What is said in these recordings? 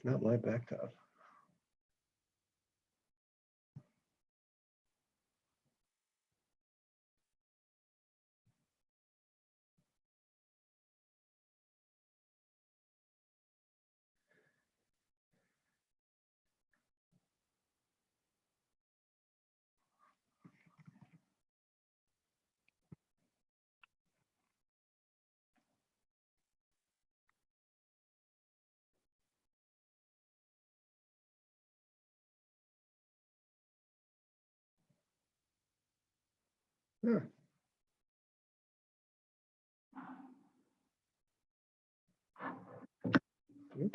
Not my backtop. Yeah. Yeah.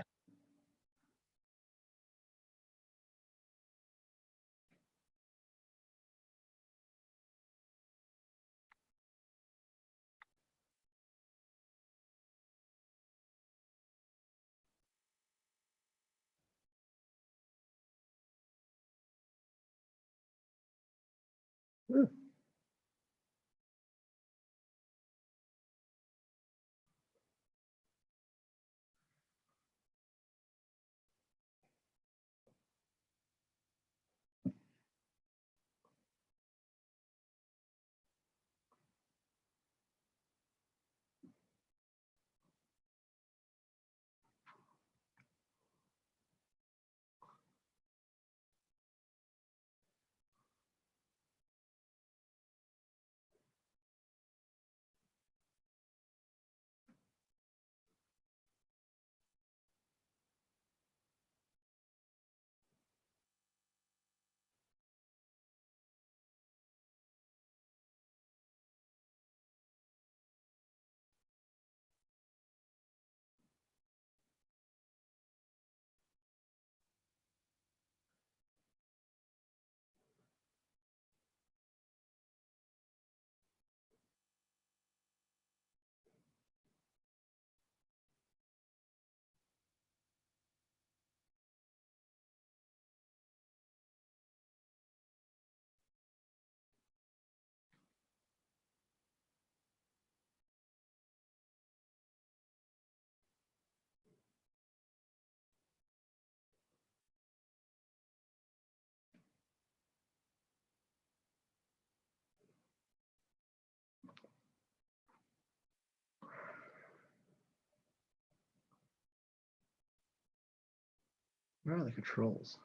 Where are the controls?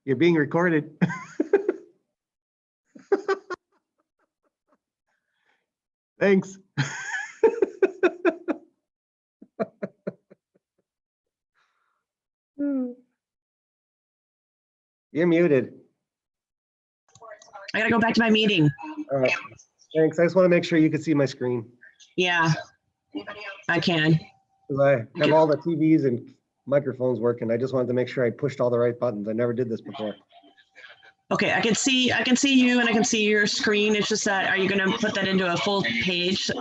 You're being recorded. Thanks. You're muted. I gotta go back to my meeting. All right. Thanks. I just want to make sure you can see my screen. Yeah, I can. 'Cause I have all the TVs and microphones working. I just wanted to make sure I pushed all the right buttons. I never did this before. Okay, I can see you and I can see your screen. It's just that, are you gonna put that into a full page? Do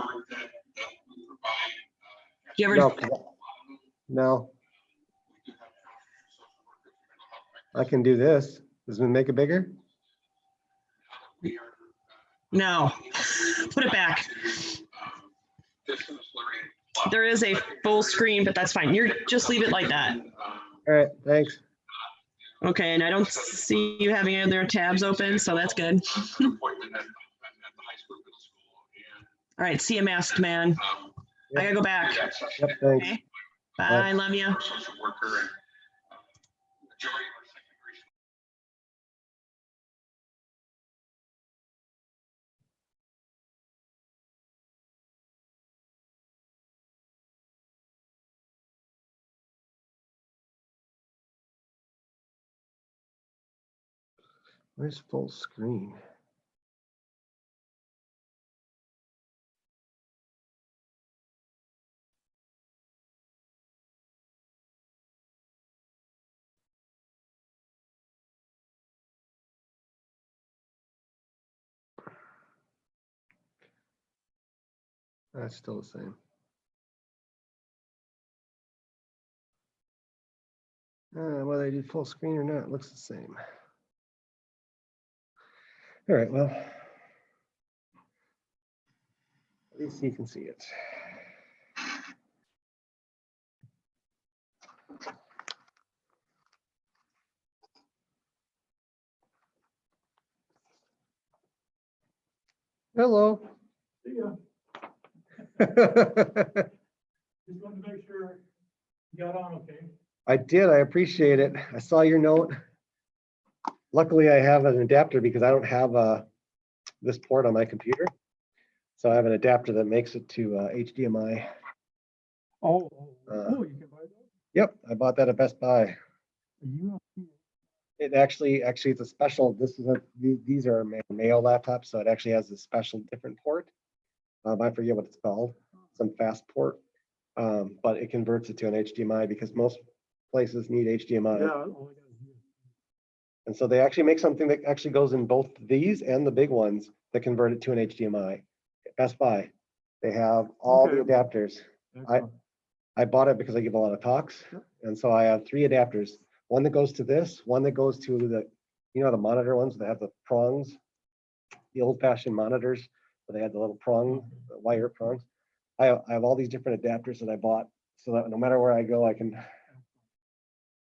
you ever, No. I can do this. Does it make it bigger? no, put it back. There is a full screen, but that's fine. Just leave it like that. All right, thanks. Okay, and I don't see you having any other tabs open, so that's good. All right, see you, masked man. I gotta go back. Yep, thanks. Okay, bye, love you. Where's full screen? That's still the same. Whether I do full screen or not, it looks the same. All right, well, at least you can see it. Hello. See ya. Just wanted to make sure you got on okay. I did. I appreciate it. I saw your note. Luckily, I have an adapter because I don't have this port on my computer. So I have an adapter that makes it to HDMI. Oh, you can buy that? Yep, I bought that at Best Buy. Are you? It actually it's a special. These are Mayo laptops, so it actually has a special different port. I forget what it's called, some fast port, but it converts it to an HDMI because most places need HDMI. Yeah. And so they actually make something that actually goes in both these and the big ones that convert it to an HDMI. Best Buy, they have all the adapters. I bought it because I give a lot of talks, and so I have 3 adapters. One that goes to this, one that goes to the, the monitor ones that have the prongs, the old-fashioned monitors, where they had the little prong, the wire prongs. I have all these different adapters that I bought so that no matter where I go, I can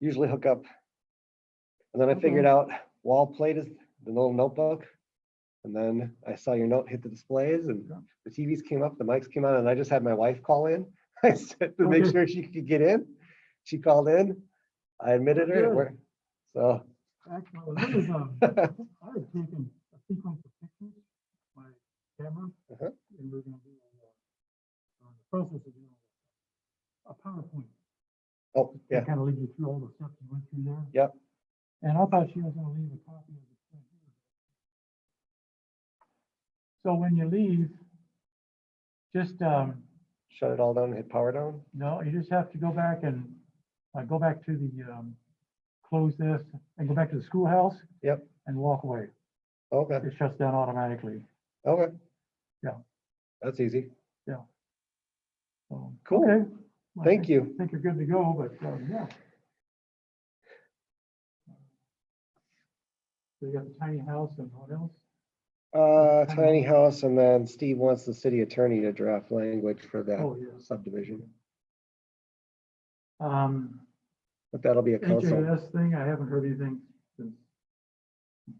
usually hook up. And then I figured out wall plate is the little notebook. And then I saw your note hit the displays and the TVs came up, the mics came on, and I just had my wife call in. I said to make sure she could get in. She called in. I admitted her. So. Actually, I had taken a sequence of pictures, my camera, and we're going to do the process of doing a PowerPoint. Oh, yeah. Kind of lead you through all the steps you went through there. Yep. And I thought she was going to leave a copy of the print here. So when you leave, just shut it all down, hit power down. no, you just have to go back and go back to the close this and go back to the schoolhouse. Yep. And walk away. Okay. It shuts down automatically. Okay. Yeah. That's easy. Yeah. So, cool. Okay. Well, Thank you. I think you're good to go, but yeah. So you got the tiny house and what else? Tiny house, and then Steve wants the city attorney to draft language for that subdivision. But that'll be a council. HAS thing, I haven't heard anything since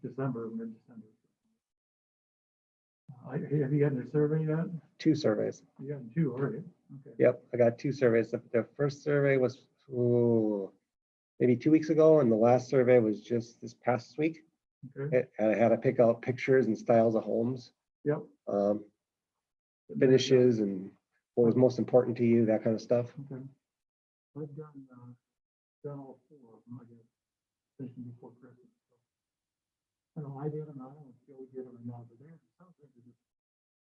December, mid-December. Have you gotten a survey yet? 2 surveys. You gotten 2 already? Okay. Yep, I got 2 surveys. The first survey was maybe 2 weeks ago, and the last survey was just this past week. Okay. I had to pick out pictures and styles of homes. Yep. Finishes and what was most important to you, that kind of stuff. Okay. I've done all 4 of them, I guess, finishing before Christmas. I did them, I don't know if Joe did them or not, but they're, sounds like they're just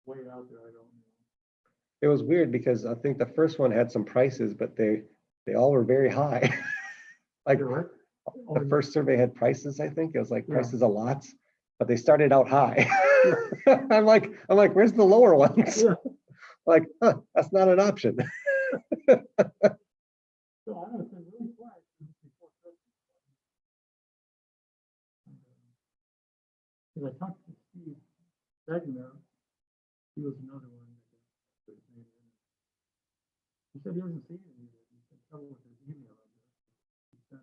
way out there, I don't know. It was weird because I think the first one had some prices, but they all were very high. Like You're right. Oh, the first survey had prices, I think. It was like Yeah. prices of lots, but they started out high. I'm like, where's the lower ones? Yeah. Like, huh, that's not an option. So I don't know, it's been really quiet since before Christmas. Because I talked to Steve Regner, he was another one that put his name in. He said he hasn't seen it either. He said trouble with his email address. He sent,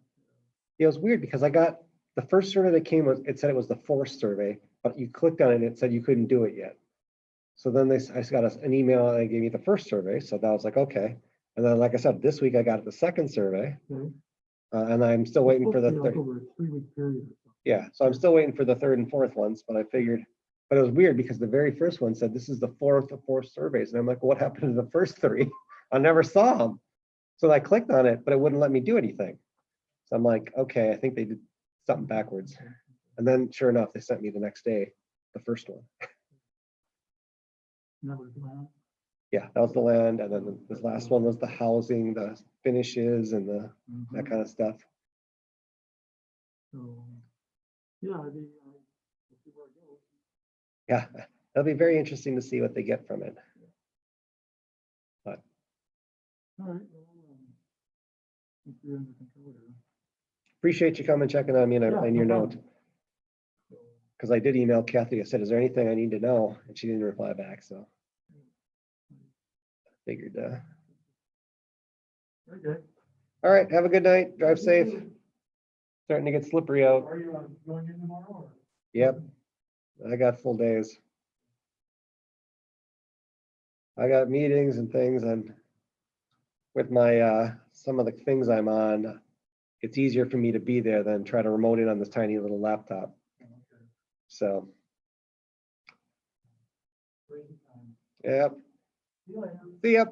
It was weird because I got the first survey that came, it said it was the forest survey, but you clicked on it and it said you couldn't do it yet. So then I got an email and they gave me the first survey. So that was like, okay. And then, like I said, this week I got the second survey, okay. and I'm still waiting for the Supposed to be third. like over a 3-week period or something. Yeah, so I'm still waiting for the third and fourth ones, but I figured, but it was weird because the very first one said this is the fourth of four surveys. And I'm like, what happened to the first three? I never saw them. So I clicked on it, but it wouldn't let me do anything. So I'm like, okay, I think they did something backwards. And then sure enough, they sent me the next day, the first one. And that was land. Yeah, that was the land. And then this last one was the housing, the finishes and that kind of stuff. So, yeah, we'll see where it goes. Yeah, it'll be very interesting to see what they get from it. But All right, well, if you're under control here. appreciate you coming checking on me and Yeah, your no note. problem. So, Because I did email Kathy. I said, is there anything I need to know? And she didn't reply back. So figured, okay. all right, have a good night. Drive safe. Starting to get slippery out. Are you going in tomorrow? Or? Yep, I got full days. I got meetings and things, and with my some of the things I'm on, it's easier for me to be there than try to remote in on this tiny little laptop. Okay. So, Crazy time. yep. See you later. See ya.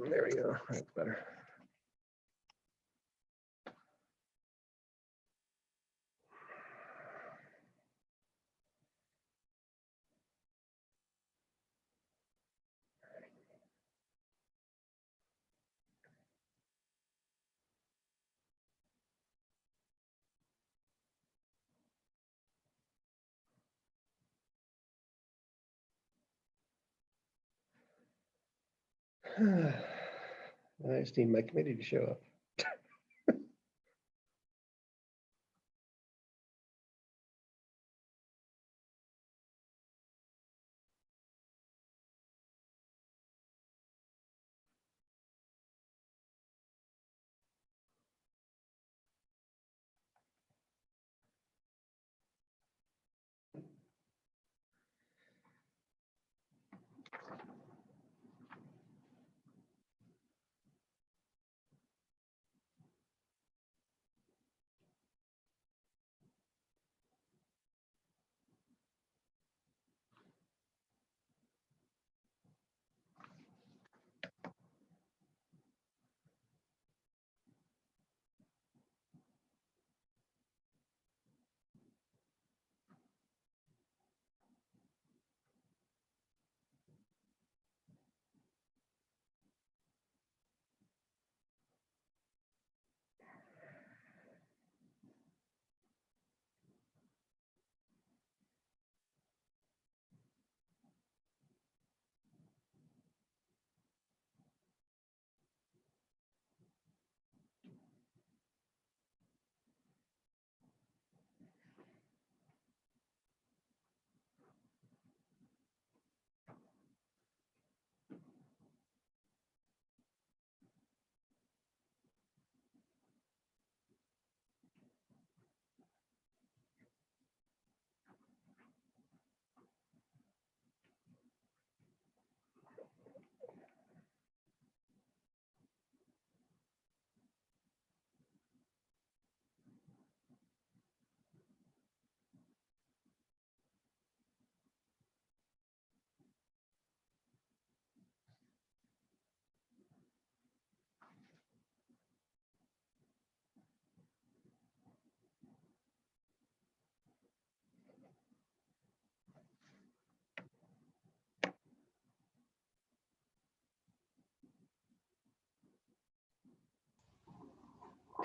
There we go. That's better. I just need my committee to show up.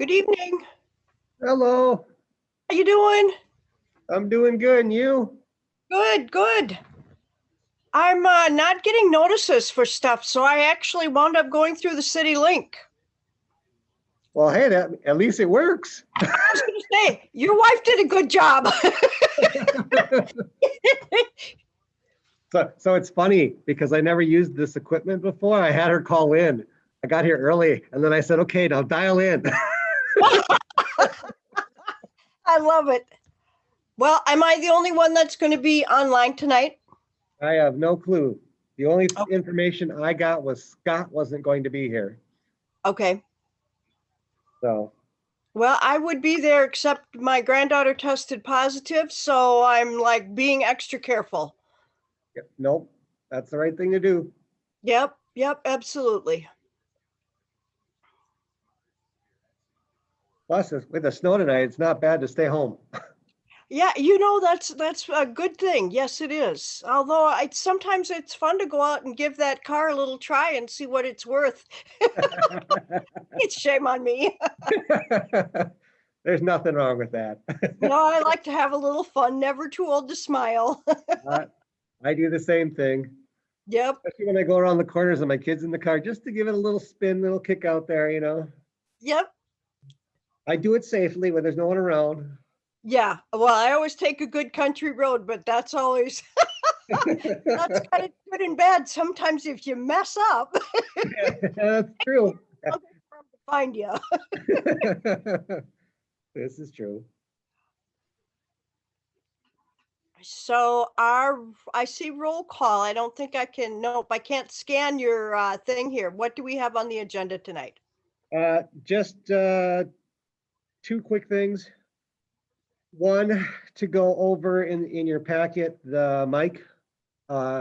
Good evening. Hello, How you doing? I'm doing good, and you? Good, good. I'm not getting notices for stuff, so I actually wound up going through the city link. Well, hey, at least it works. I was going to say, your wife did a good job. So it's funny because I never used this equipment before. I had her call in. I got here early and then I said, okay, now dial in. I love it. Well, am I the only one that's going to be online tonight? I have no clue. The only Okay. information I got was Scott wasn't going to be here. Okay. So, Well, I would be there, except my granddaughter tested positive, so I'm like being extra careful. nope, that's the right thing to do. Yep, absolutely. Plus, with the snow tonight, it's not bad to stay home. Yeah, that's a good thing. Yes, it is. Although sometimes it's fun to go out and give that car a little try and see what it's worth. It's shame on me. There's nothing wrong with that. No, I like to have a little fun, never too old to smile. I do the same thing. Yep. Especially when I go around the corners and my kid's in the car, just to give it a little spin, little kick out there, you know. Yep. I do it safely when there's no one around. Yeah. Well, I always take a good country road, but that's always that's kind of good and bad. Sometimes if you mess up, That's true. I'll get firm to find you. This is true. So I see roll call. I don't think I can, nope, I can't scan your thing here. What do we have on the agenda tonight? Just two quick things. One, to go over in your packet, Mike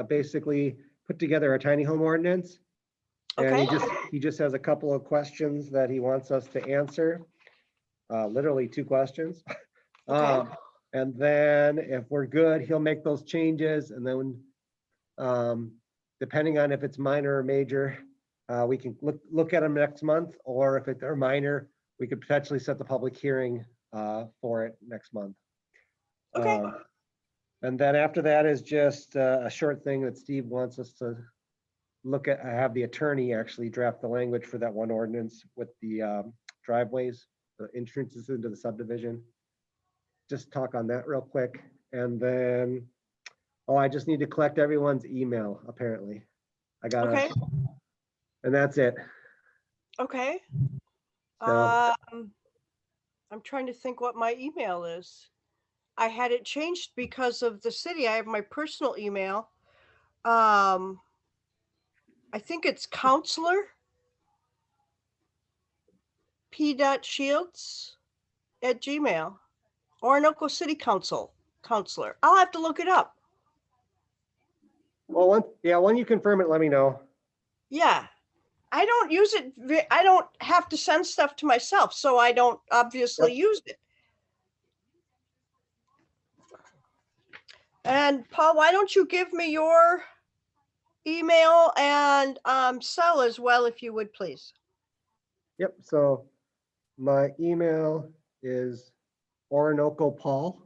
basically put together a tiny home ordinance. And Okay. he just has a couple of questions that he wants us to answer. Literally 2 questions. Okay. And then if we're good, he'll make those changes, and then depending on if it's minor or major, we can look at them next month, or if they're minor, we could potentially set the public hearing for it next month. Okay. And then after that is just a short thing that Steve wants us to look at. I have the attorney actually draft the language for that one ordinance with the driveways, the entrances into the subdivision. Just talk on that real quick. And then, oh, I just need to collect everyone's email, apparently. Okay. And that's it. Okay. So, I'm trying to think what my email is. I had it changed because of the city. I have my personal email. I think it's counselor p.shields@gmail. Orinoco City Council counselor. I'll have to look it up. well, when you confirm it, let me know. Yeah. I don't use it. I don't have to send stuff to myself, so I don't obviously use it. And Paul, why don't you give me your email and cell as well, if you would, please. Yep, so my email is orinocopol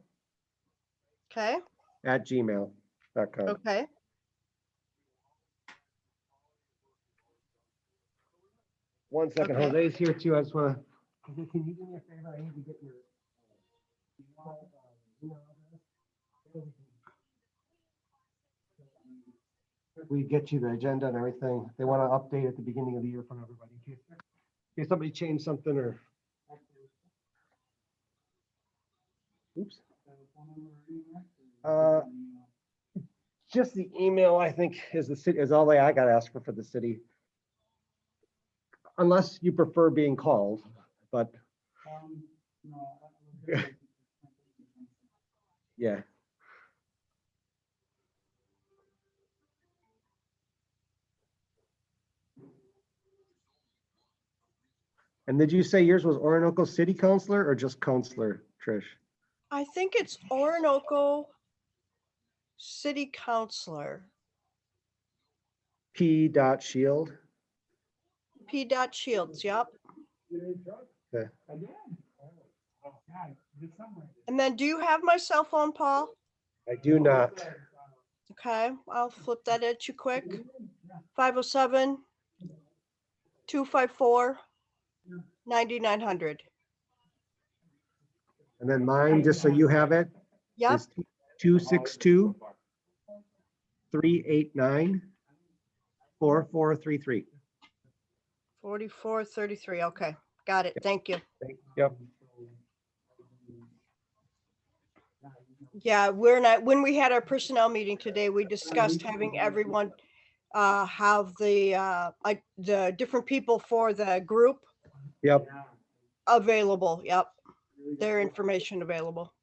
Okay. @gmail.com. Okay. One second, Okay. Jose's here too. I just want to. Can you do me a favor? I need to get your. We get you the agenda and everything. They want to update at the beginning of the year for everybody. In case somebody changed something or. Oops. Just the email, I think, is the city, is all I got to ask for the city. Unless you prefer being called, but. Yeah. And did you say yours was Orinoco City Councilor or just Councilor, Trish? I think it's Orinoco City Councilor. P.Shield. P.Shields. Yep. Again? Oh, God, it's somewhere. And then do you have my cell phone, Paul? I do not. Okay, I'll flip that at you quick. 507-254-9900. And then mine, just so you have it, Yep, is 262-389-4433. 4433. Okay, got it. Thank you. Yep. Yeah, when we had our personnel meeting today, we discussed having everyone have the different people for the group Yep. available. Yep, their information available.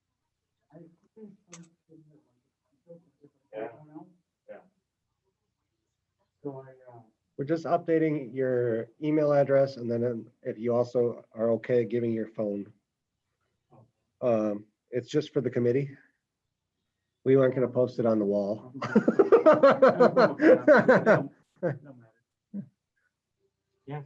We're just updating your email address, and then if you also are okay giving your phone. It's just for the committee. We weren't going to post it on the wall. Yes.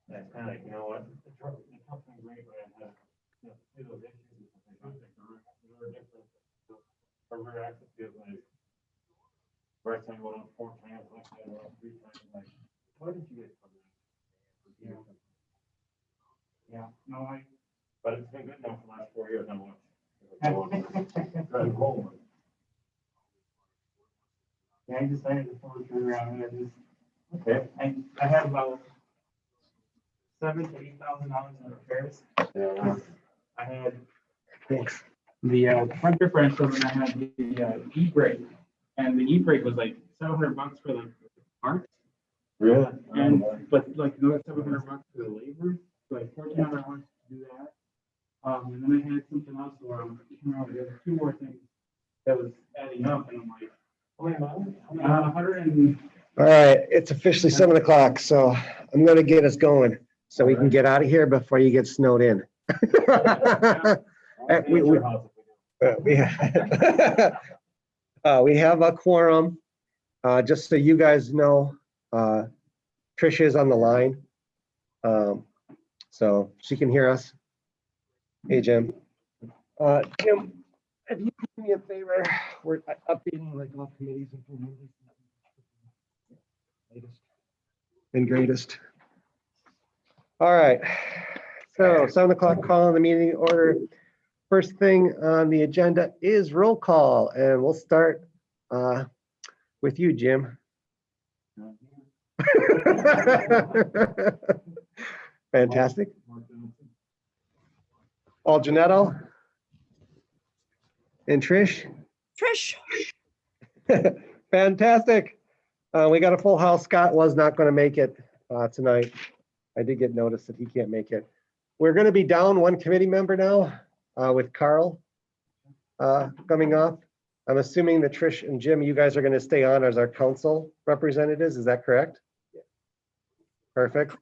That's kind of like, you know what? The truck went great, but I had, those issues with the contract, there were different. Our rear axle feels like, first time going on 4 times, last time going on 3 times, like, where did you get from that? Yeah, no, But it's been good now for the last 4 years, I'm watching. Home. yeah, I decided to pull it around. Okay. I had about $7,000 to $8,000 in repairs. Yeah. I had Thanks. the front differential, and I had the e-brake, and the e-brake was like $700 for the parts, Really? and but like another $700 for the labor, so like $1,400 to do that. And then I had something else where there were 2 more things that was adding up, and I'm like, How many miles? 100 and All right, it's officially 7 o'clock, so I'm going to get us going so we can get out of here before you get snowed in. We have a quorum. Just so you guys know, Tricia is on the line. So she can hear us. Hey, Jim. Jim, if you do me a favor, we're updating like all committees and full members. Latest and greatest. All right. So 7 o'clock call on the meeting order. First thing on the agenda is roll call, and we'll start with you, Jim. Fantastic. All Janetto and Trish. Trish, Fantastic. We got a full house. Scott was not going to make it tonight. I did get notice that he can't make it. We're going to be down 1 committee member now with Carl coming off. I'm assuming that Trish and Jim, you guys are going to stay on as our council representatives. Is that correct? Perfect.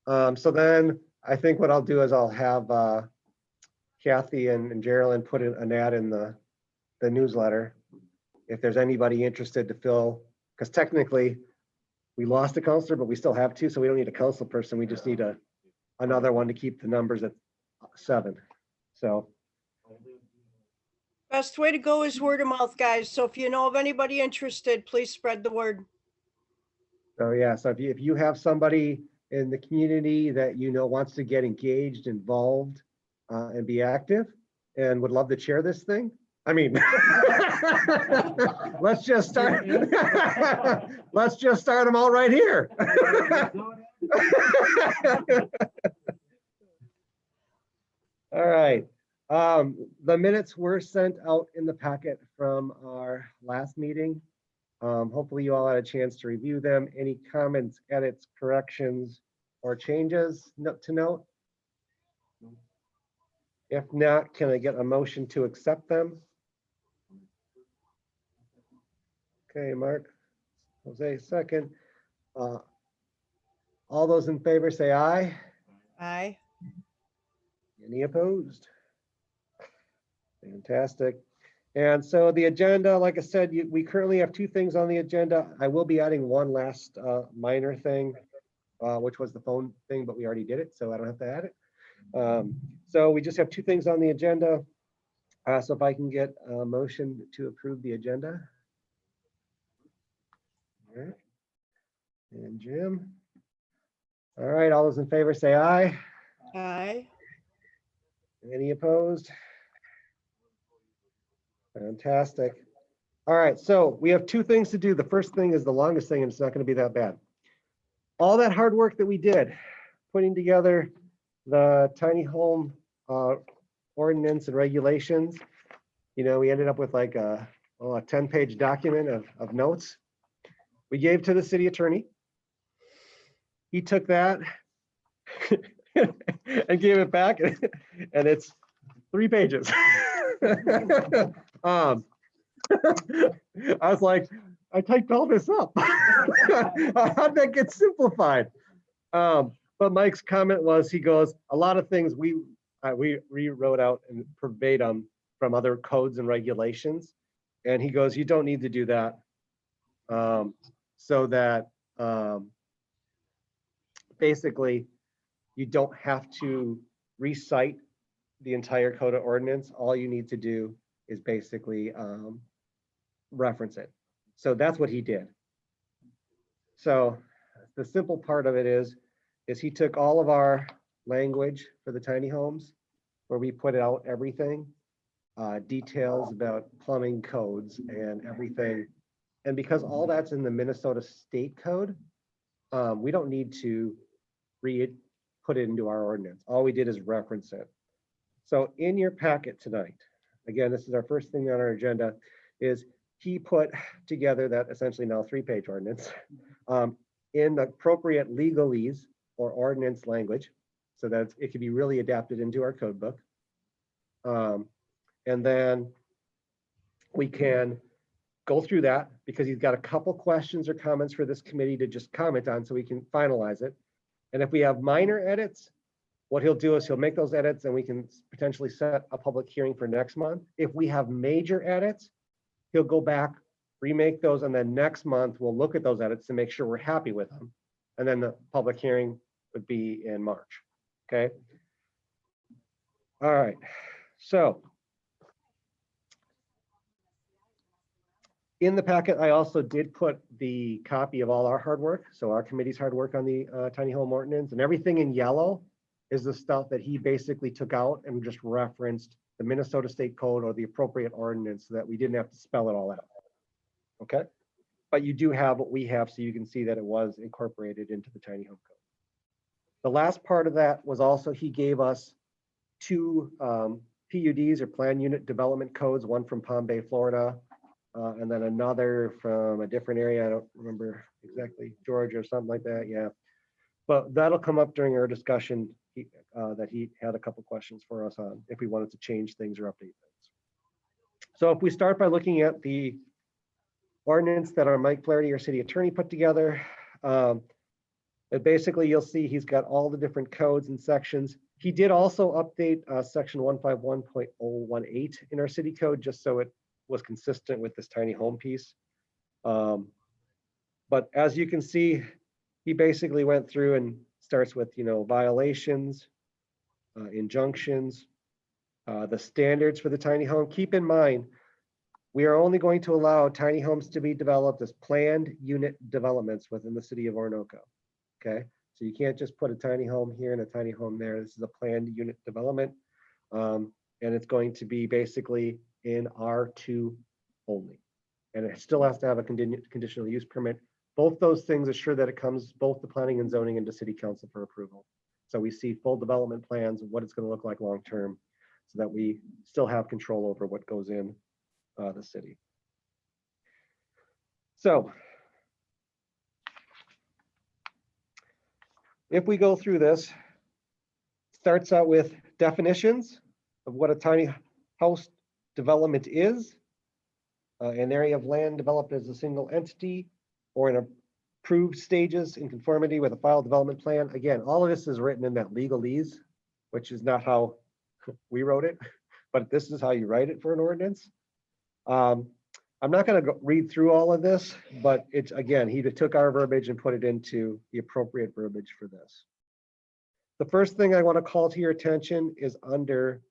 So then I think what I'll do is I'll have Kathy and Geraldine put an ad in the newsletter if there's anybody interested to fill, because technically we lost a counselor, but we still have 2, so we don't need a council person. We just need another one to keep the numbers at 7. So best way to go is word of mouth, guys. So if you know of anybody interested, please spread the word. yeah, so if you have somebody in the community that you know wants to get engaged, involved, and be active, and would love to chair this thing, I mean, let's just start. Let's just start them all right here. All right. The minutes were sent out in the packet from our last meeting. Hopefully you all had a chance to review them. Any comments, edits, corrections, or changes to note? If not, can I get a motion to accept them? Okay, Mark. Jose, second. All those in favor say aye. Aye. Any opposed? Fantastic. And so the agenda, like I said, we currently have two things on the agenda. I will be adding one last minor thing, which was the phone thing, but we already did it, so I don't have to add it. So we just have two things on the agenda. So if I can get a motion to approve the agenda. All right. And Jim. All right, all those in favor say aye. Aye. Any opposed? Fantastic. All right, so we have two things to do. The first thing is the longest thing, and it's not going to be that bad. All that hard work that we did, putting together the tiny home ordinance and regulations, you know, we ended up with like a 10-page document of notes. We gave to the city attorney. He took that and gave it back, and it's 3 pages. I was like, I typed all this up. How'd that get simplified? But Mike's comment was, he goes, a lot of things we rewrote out and verbatim from other codes and regulations. And he goes, you don't need to do that. So that basically you don't have to recite the entire code of ordinance. All you need to do is basically reference it. So that's what he did. So the simple part of it is he took all of our language for the tiny homes, where we put out everything, details about plumbing codes and everything. And because all that's in the Minnesota State Code, we don't need to put it into our ordinance. All we did is reference it. So in your packet tonight, again, this is our first thing on our agenda, is he put together that essentially now 3-page ordinance in the appropriate legalese or ordinance language, so that it can be really adapted into our code book. And then we can go through that, because he's got a couple questions or comments for this committee to just comment on, so we can finalize it. And if we have minor edits, what he'll do is he'll make those edits, and we can potentially set a public hearing for next month. If we have major edits, he'll go back, remake those, and then next month we'll look at those edits to make sure we're happy with them. And then the public hearing would be in March. Okay. All right. So in the packet, I also did put the copy of all our hard work. So our committee's hard work on the tiny home ordinance, and everything in yellow is the stuff that he basically took out and just referenced the Minnesota State Code or the appropriate ordinance, so that we didn't have to spell it all out. Okay. But you do have what we have, so you can see that it was incorporated into the tiny home code. The last part of that was also, he gave us 2 PUDs or plan unit development codes, one from Palm Bay, Florida, and then another from a different area. I don't remember exactly, Georgia or something like that. Yeah, but that'll come up during our discussion. That he had a couple questions for us on if we wanted to change things or update things. So if we start by looking at the ordinance that our Mike Flaherty, our city attorney, put together, basically you'll see he's got all the different codes and sections. He did also update section 151.018 in our city code, just so it was consistent with this tiny home piece. But as you can see, he basically went through and starts with, you know, violations, injunctions, the standards for the tiny home. Keep in mind, we are only going to allow tiny homes to be developed as planned unit developments within the city of Orinoco. Okay, so you can't just put a tiny home here and a tiny home there. This is a planned unit development, and it's going to be basically in R2 only, and it still has to have a conditional use permit. Both those things assure that it comes both the planning and zoning into city council for approval. So we see full development plans of what it's going to look like long term, so that we still have control over what goes in the city. So if we go through this, starts out with definitions of what a tiny house development is, an area of land developed as a single entity or in a approved stages in conformity with a file development plan. Again, all of this is written in that legalese, which is not how we wrote it, but this is how you write it for an ordinance. I'm not going to read through all of this, but it's, again, he took our verbiage and put it into the appropriate verbiage for this. The first thing I want to call to your attention is under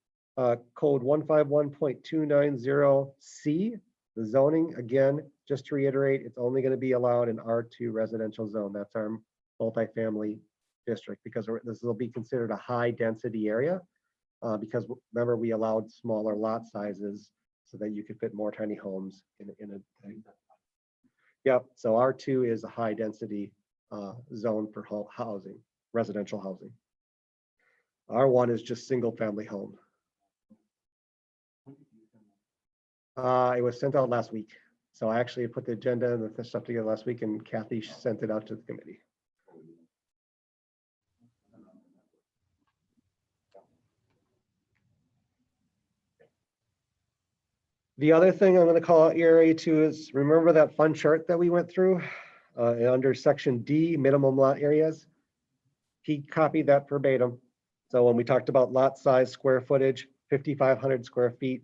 code 151.290C, the zoning. Again, just to reiterate, it's only going to be allowed in R2 residential zone. That's our multifamily district, because this will be considered a high density area. Because remember, we allowed smaller lot sizes so that you could fit more tiny homes in a. Yep, so R2 is a high density zone for housing, residential housing. R1 is just single family home. It was sent out last week. So I actually put the agenda and the stuff together last week, and Kathy sent it out to the committee. The other thing I'm going to call out area 2 is, remember that fun chart that we went through under section D, minimum lot areas? He copied that verbatim. So when we talked about lot size, square footage, 5,500 square feet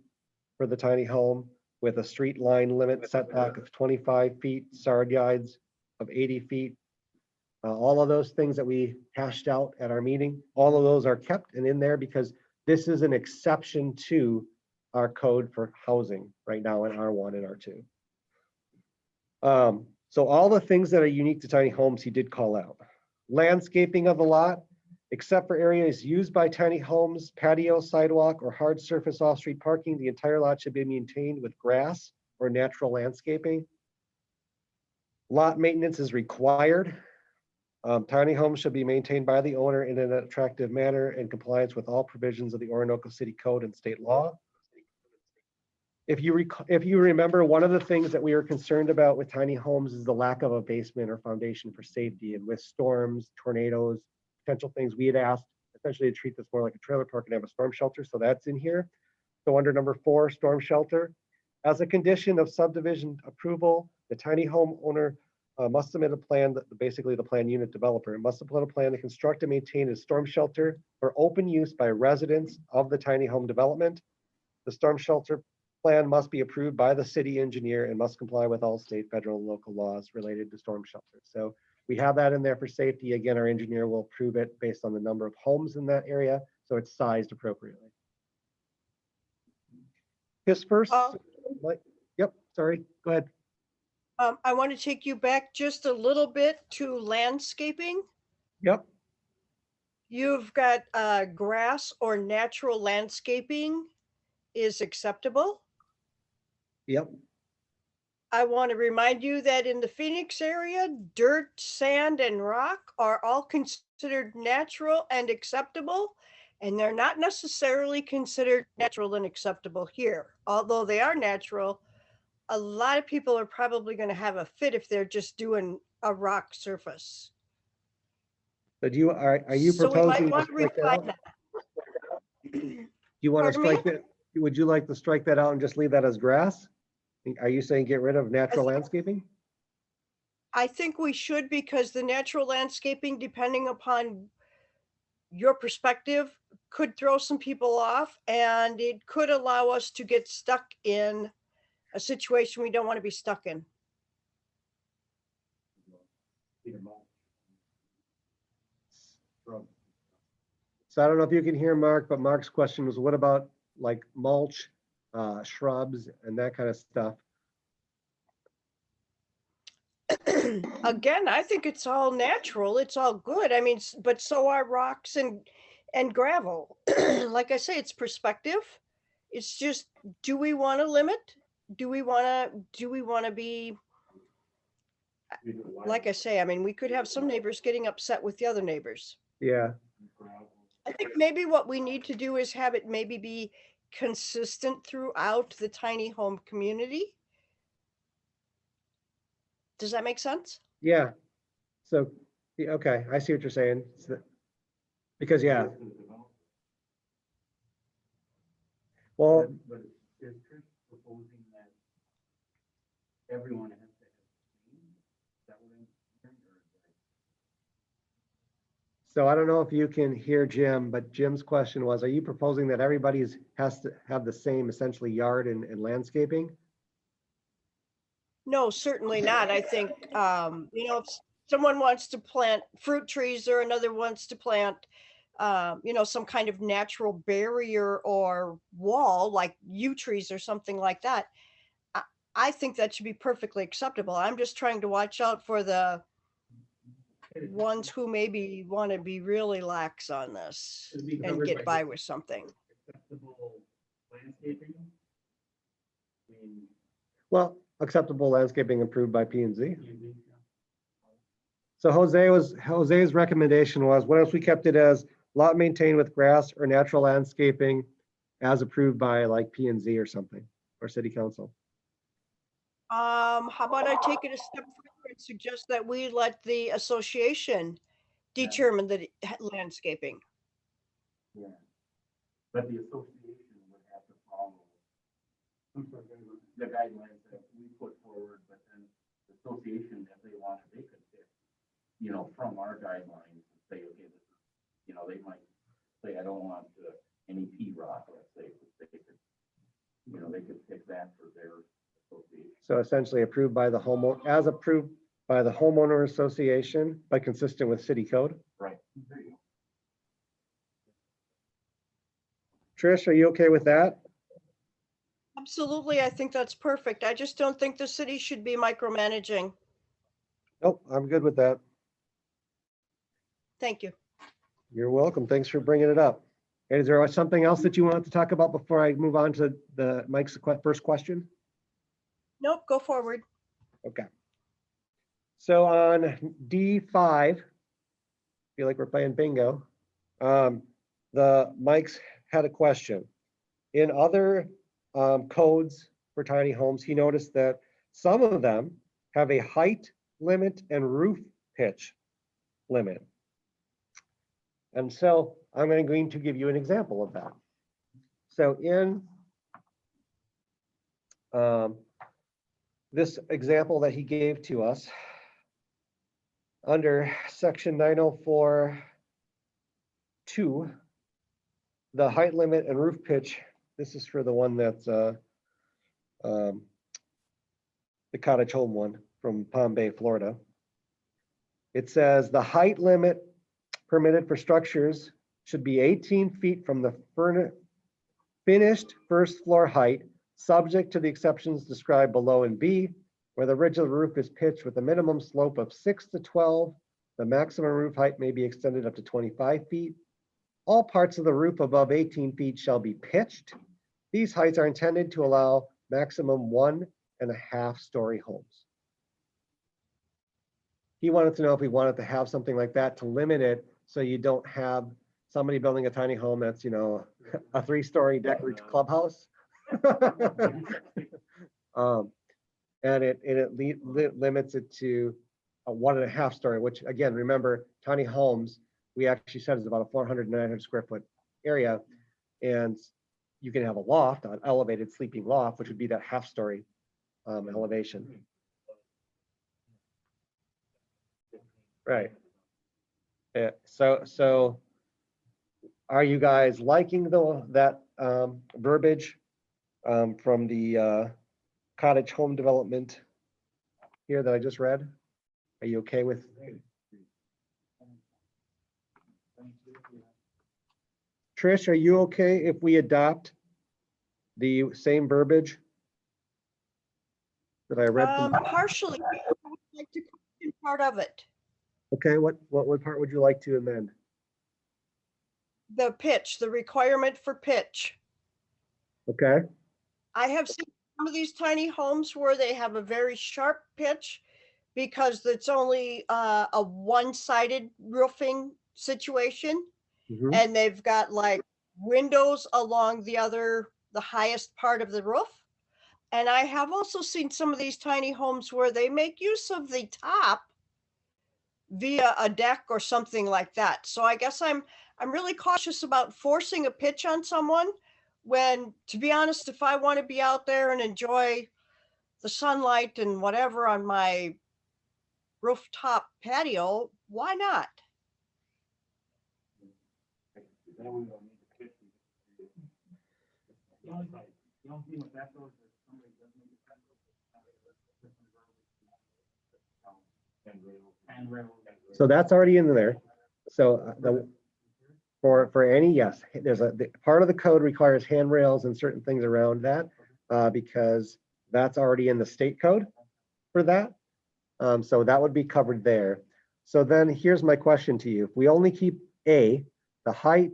for the tiny home with a street line limit setback of 25 feet, yard yards of 80 feet. All of those things that we hashed out at our meeting, all of those are kept and in there because this is an exception to our code for housing right now in R1 and R2. So all the things that are unique to tiny homes, he did call out. Landscaping of the lot, except for areas used by tiny homes, patio, sidewalk, or hard surface off-street parking, the entire lot should be maintained with grass or natural landscaping. Lot maintenance is required. Tiny homes should be maintained by the owner in an attractive manner in compliance with all provisions of the Orinoco City Code and state law. If you remember, one of the things that we were concerned about with tiny homes is the lack of a basement or foundation for safety, and with storms, tornadoes, potential things, we had asked essentially to treat this more like a trailer park and have a storm shelter. So that's in here. So under number 4, storm shelter, as a condition of subdivision approval, the tiny home owner must submit a plan that basically the plan unit developer must submit a plan to construct and maintain a storm shelter for open use by residents of the tiny home development. The storm shelter plan must be approved by the city engineer and must comply with all state, federal, and local laws related to storm shelter. So we have that in there for safety. Again, our engineer will approve it based on the number of homes in that area, so it's sized appropriately. His first, yep, sorry, go ahead. I want to take you back just a little bit to landscaping. Yep. You've got grass or natural landscaping is acceptable. Yep. I want to remind you that in the Phoenix area, dirt, sand, and rock are all considered natural and acceptable, and they're not necessarily considered natural and acceptable here. Although they are natural, a lot of people are probably going to have a fit if they're just doing a rock surface. But are you So we might proposing to want to strike that refine out? that. Do you want to Pardon me? strike that? Would you like to strike that out and just leave that as grass? Are you saying get rid of natural landscaping? I think we should, because the natural landscaping, depending upon your perspective, could throw some people off, and it could allow us to get stuck in a situation we don't want to be stuck in. So I don't know if you can hear Mark, but Mark's question was, what about like mulch, shrubs, and that kind of stuff? Again, I think it's all natural. It's all good. I mean, but so are rocks and gravel. Like I say, it's perspective. It's just, do we want to limit? Do we want to be, like I say, I mean, we could have some neighbors getting upset with the other neighbors. Yeah. I think maybe what we need to do is have it maybe be consistent throughout the tiny home community. Does that make sense? Yeah. So, yeah, okay, I see what you're saying. Because, yeah. Well, But is Chris proposing that everyone has to have, is that what I'm hearing, or So I don't know if you can hear Jim, but Jim's question was, are you proposing that has to have the same essentially yard and landscaping? No, certainly not. I think, if someone wants to plant fruit trees or another wants to plant, some kind of natural barrier or wall, like yew trees or something like that, I, I think that should be perfectly acceptable. I'm just trying to watch out for the ones who maybe want to be really lax on this Should be and covered get by by with something. acceptable landscaping. I mean, Well, acceptable landscaping approved by P and Z. easy, So Jose's recommendation was, what if we kept it as lot maintained with grass or natural landscaping as approved by like P and Z or something, or city council? How about I take it a step further and suggest that we let the association Yeah. determine the landscaping? yeah. But the association would have to follow the guidelines that we put forward, but then the association, if they wanted, they could pick, from our guidelines and say, okay, this is, they might say, I don't want any P-rock, let's say, they could, they could pick that for their association. So essentially approved by the as approved by the homeowner association, but consistent with city code. Right. There you go. Trish, are you okay with that? Absolutely, I think that's perfect. I just don't think the city should be micromanaging. Nope, I'm good with that. Thank you. You're welcome. Thanks for bringing it up. And is there something else that you wanted to talk about before I move on to Mike's first question? Nope, go forward. Okay. So on D5, feel like we're playing bingo. Mike's had a question. In other codes for tiny homes, he noticed that some of them have a height limit and roof pitch limit. And so I'm going to give you an example of that. So in this example that he gave to us, under section 904(2), the height limit and roof pitch, this is for the one that's the cottage home one from Palm Bay, Florida. It says the height limit permitted for structures should be 18 feet from the finished first floor height, subject to the exceptions described below in B, where the ridge of the roof is pitched with a minimum slope of 6 to 12. The maximum roof height may be extended up to 25 feet. All parts of the roof above 18 feet shall be pitched. These heights are intended to allow maximum 1.5 story homes. He wanted to know if we wanted to have something like that to limit it so you don't have somebody building a tiny home that's, a 3-story decorative clubhouse. And it limits it to a 1.5 story, which again, remember, tiny homes, we actually said is about a 400 to 900 square foot area. And you can have a loft, an elevated sleeping loft, which would be that 1/2 story elevation. Right. Yeah. So are you guys liking that verbiage from the cottage home development here that I just read? Are you okay with? Trish, are you okay if we adopt the same verbiage that I read? Partially, I would like to question part of it. Okay, what part would you like to amend? The pitch, the requirement for pitch. Okay, I have seen some of these tiny homes where they have a very sharp pitch because it's only a one-sided roofing situation. mhm, And they've got like windows along the highest part of the roof. And I have also seen some of these tiny homes where they make use of the top via a deck or something like that. So I guess I'm really cautious about forcing a pitch on someone when, to be honest, if I want to be out there and enjoy the sunlight and whatever on my rooftop patio, why not? then we don't need to pitch. The only thing with that though is that somebody does make it. Handrails. So that's already in there. So for any, yes, there's part of the code requires handrails and certain things around that because that's already in the state code for that. So that would be covered there. So then here's my question to you. If we only keep A, the height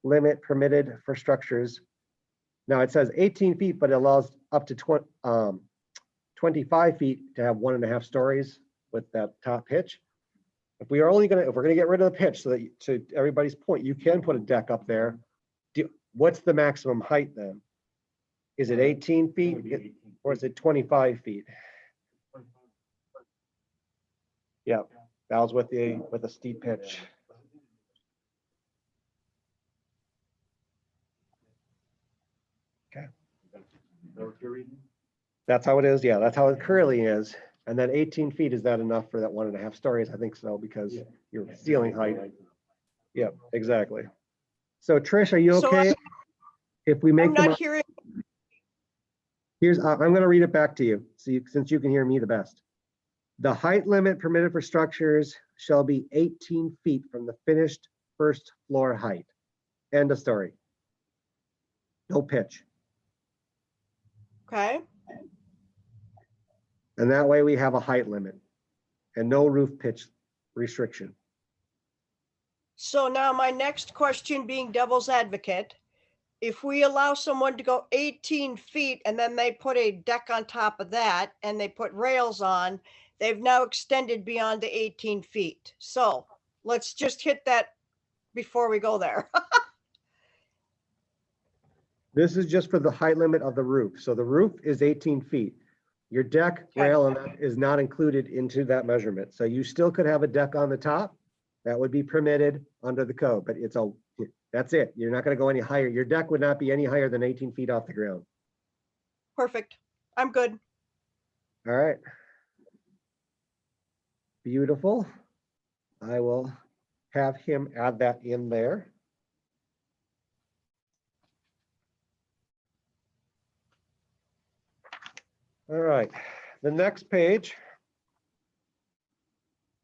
limit permitted for structures. Now it says 18 feet, but it allows up to 25 feet to have 1.5 stories with that top pitch. If we're gonna get rid of the pitch, so that to everybody's point, you can put a deck up there. What's the maximum height then? Is it 18 feet or is it 25 feet? Yeah, that was with the steep pitch. Okay. That's how it is. Yeah, that's how it currently is. And then 18 feet, is that enough for that 1.5 stories? I think so, because your ceiling height. Yep, exactly. So Trish, are you So okay? If we make I'm them, not hearing, here's, I'm going to read it back to you, since you can hear me the best. The height limit permitted for structures shall be 18 feet from the finished first floor height. End of story. No pitch. okay? And that way we have a height limit and no roof pitch restriction. So now my next question, being devil's advocate, if we allow someone to go 18 feet and then they put a deck on top of that and they put rails on, they've now extended beyond the 18 feet. So let's just hit that before we go there. This is just for the height limit of the roof. So the roof is 18 feet. Your deck rail and that is not included into that measurement. So you still could have a deck on the top. That would be permitted under the code, but that's it. You're not going to go any higher. Your deck would not be any higher than 18 feet off the ground. Perfect. I'm good. All right. Beautiful. I will have him add that in there. All right, the next page.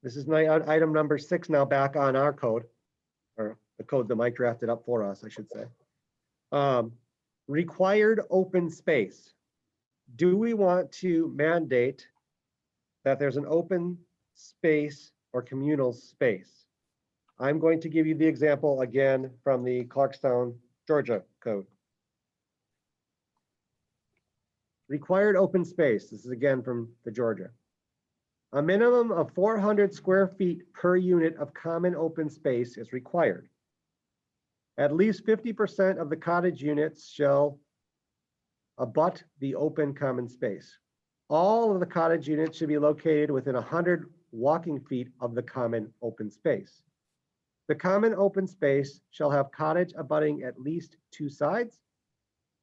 This is my item number 6 now back on our code, or the code that Mike drafted up for us, I should say. Required open space. Do we want to mandate that there's an open space or communal space? I'm going to give you the example again from the Clarkstown, Georgia code. Required open space. This is again from the Georgia. A minimum of 400 square feet per unit of common open space is required. At least 50% of the cottage units shall abut the open common space. All of the cottage units should be located within 100 walking feet of the common open space. The common open space shall have cottage abutting at least 2 sides,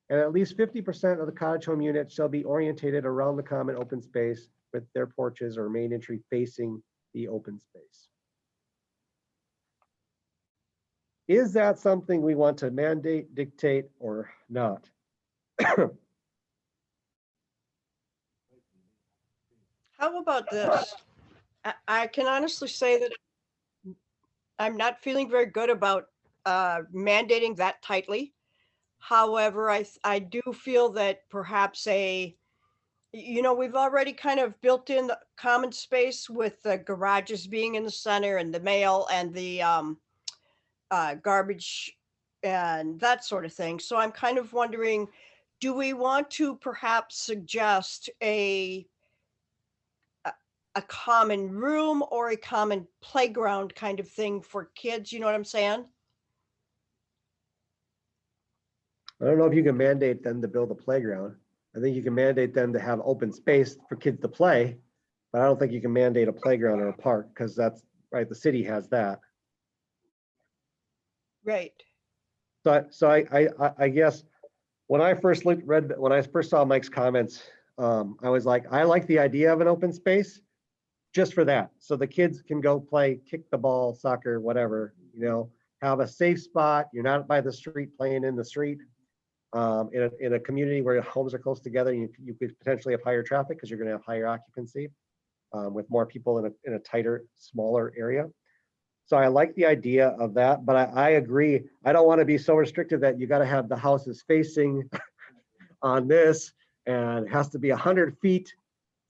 and at least 50% of the cottage home units shall be orientated around the common open space with their porches or main entry facing the open space. Is that something we want to mandate, dictate, or not? How about this? I can honestly say that I'm not feeling very good about mandating that tightly. However, I do feel that perhaps we've already kind of built in the common space with the garages being in the center and the mail and the garbage and that sort of thing. So I'm kind of wondering, do we want to perhaps suggest a common room or a common playground kind of thing for kids? You know what I'm saying? I don't know if you can mandate them to build a playground. I think you can mandate them to have open space for kids to play, but I don't think you can mandate a playground or a park because that's right. The city has that. Right. So I guess when I first when I first saw Mike's comments, I was like, I like the idea of an open space just for that. So the kids can go play, kick the ball, soccer, whatever, have a safe spot. You're not by the street playing in the street. In a community where homes are close together, you could potentially have higher traffic because you're going to have higher occupancy with more people in a tighter, smaller area. So I like the idea of that, but I agree. I don't want to be so restricted that you got to have the houses facing on this, and it has to be 100 feet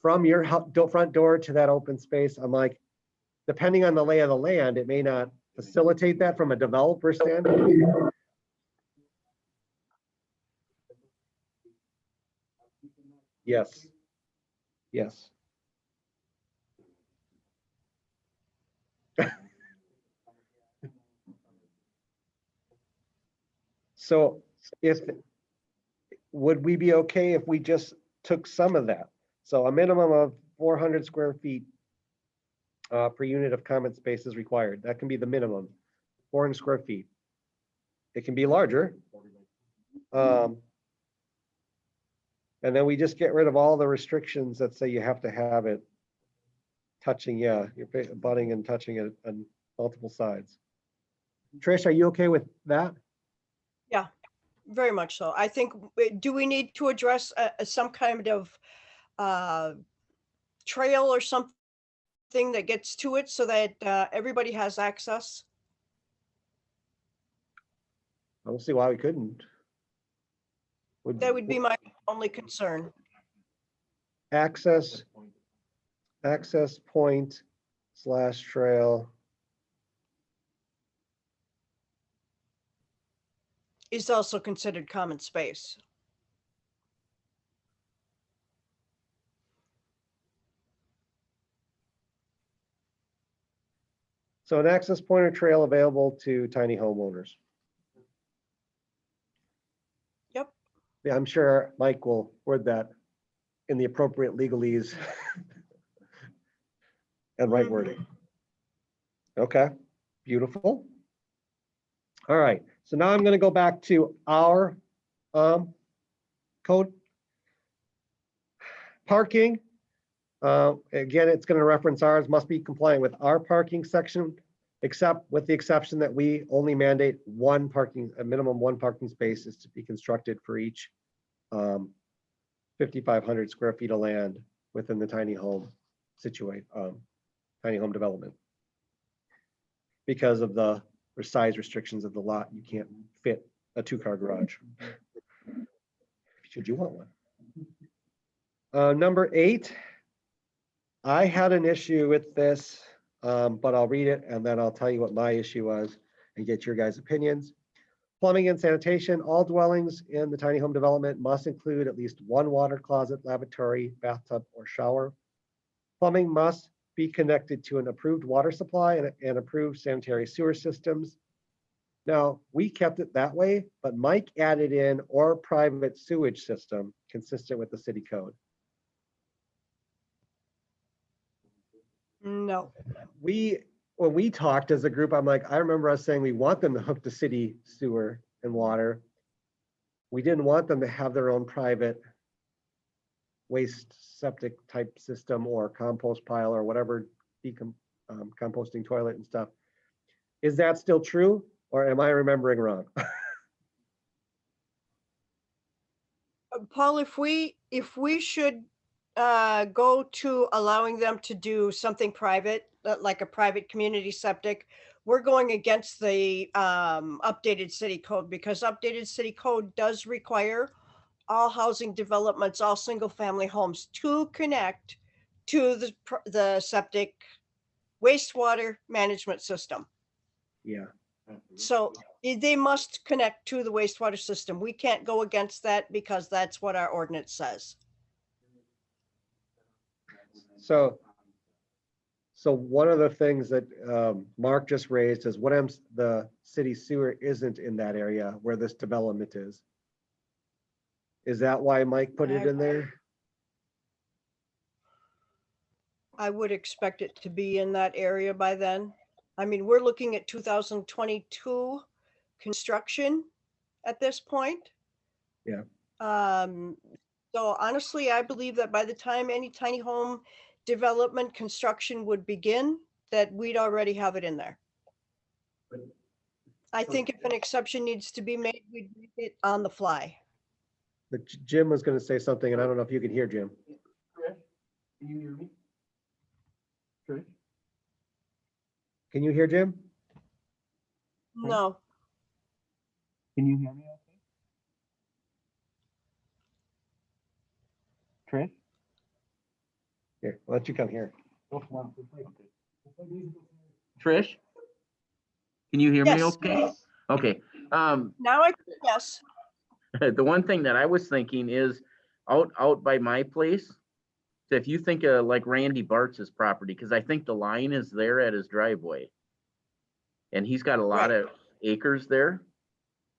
from your front door to that open space. I'm like, depending on the lay of the land, it may not facilitate that from a developer standpoint. Yes. Yes. So would we be okay if we just took some of that? So a minimum of 400 square feet per unit of common space is required. That can be the minimum, 400 square feet. It can be larger. And then we just get rid of all the restrictions that say you have to have it touching, you're butting and touching it on multiple sides. Trish, are you okay with that? Yeah, very much so. I think, do we need to address some kind of trail or something that gets to it so that everybody has access? I don't see why we couldn't. That would be my only concern. Access point / trail. Is also considered common space. So an access point or trail available to tiny homeowners. Yep. Yeah, I'm sure Mike will word that in the appropriate legalese and right wording. Okay, beautiful. All right, so now I'm going to go back to our code. Parking, again, it's going to reference ours, must be compliant with our parking section, except with the exception that we only mandate a minimum one parking space is to be constructed for each 5,500 square feet of land within the tiny home tiny home development. Because of the size restrictions of the lot, you can't fit a 2-car garage. Should you want one? Number 8, I had an issue with this, but I'll read it and then I'll tell you what my issue was and get your guys' opinions. Plumbing and sanitation, all dwellings in the tiny home development must include at least one water closet, lavatory, bathtub, or shower. Plumbing must be connected to an approved water supply and approved sanitary sewer systems. Now, we kept it that way, but Mike added in or private sewage system consistent with the city code. No. When we talked as a group, I'm like, I remember us saying we want them to hook to city sewer and water. We didn't want them to have their own private waste septic type system or compost pile or whatever, composting toilet and stuff. Is that still true, or am I remembering wrong? Paul, if we should go to allowing them to do something private, like a private community septic, we're going against the updated city code, because updated city code does require all housing developments, all single family homes to connect to the septic wastewater management system. Yeah. So they must connect to the wastewater system. We can't go against that because that's what our ordinance says. So one of the things that Mark just raised is what if the city sewer isn't in that area where this development is? Is that why Mike put it in there? I would expect it to be in that area by then. I mean, we're looking at 2022 construction at this point. Yeah. So honestly, I believe that by the time any tiny home development construction would begin, that we'd already have it in there. I think if an exception needs to be made, we'd make it on the fly. But Jim was gonna say something, and I don't know if you can hear Jim. Trish, can you hear me? Trish? Can you hear Jim? No, Can you hear me okay? Trish? Here, why don't you come here? Trish? Can you hear me Yes. okay? Okay, now I, yes, the one thing that I was thinking is out by my place. So if you think of like Randy Bartz's property, because I think the line is there at his driveway. And he's got a lot Right. of acres there.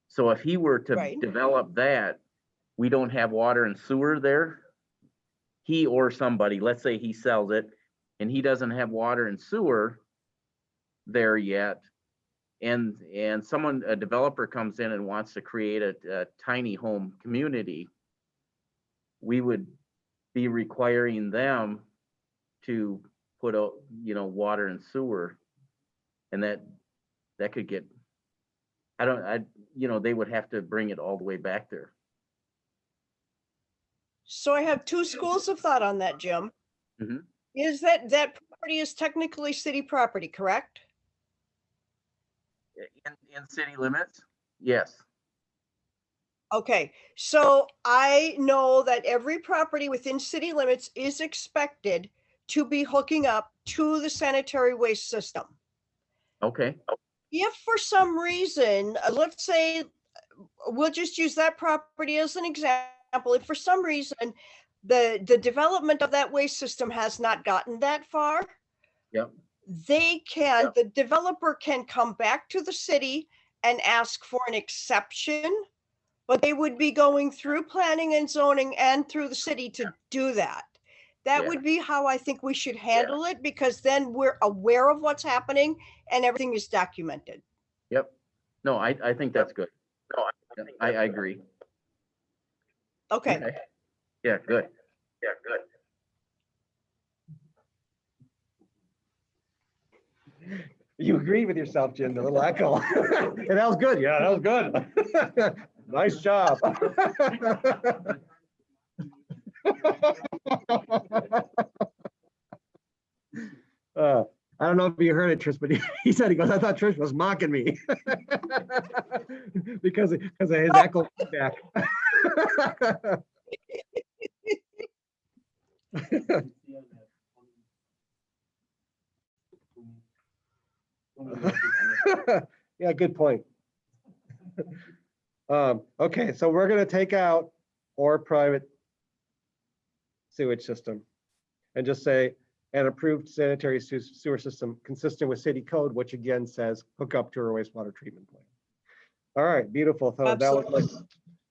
So if he were to Right. develop that, we don't have water and sewer there. He or somebody, let's say he sells it and he doesn't have water and sewer there yet. And someone, a developer comes in and wants to create a tiny home community, we would be requiring them to put out, water and sewer. And that could get, they would have to bring it all the way back there. so I have two schools of thought on that, Jim. Mhm. Is that property is technically city property, correct? In city limits, yes. Okay, so I know that every property within city limits is expected to be hooking up to the sanitary waste system. Okay, If for some reason, let's say, we'll just use that property as an example. If for some reason the development of that waste system has not gotten that far, yep, the developer can come back to the city and ask for an exception, but they would be going through planning and zoning and through the city to do that. That Yeah. would be how I think we should handle it, because then we're aware of what's happening and everything is documented. yep. No, I think that's good. No, I agree. Okay, Yeah, good. You agreed with yourself, Jim, the little echo. And that was good. Yeah, that was good. Nice job. I don't know if you heard it, Trish, but he said, he goes, I thought Trish was mocking me. Because of his echo feedback. Yeah, good point. Okay, so we're gonna take out or private sewage system and just say an approved sanitary sewer system consistent with city code, which again says hook up to a wastewater treatment plant. All right, beautiful. So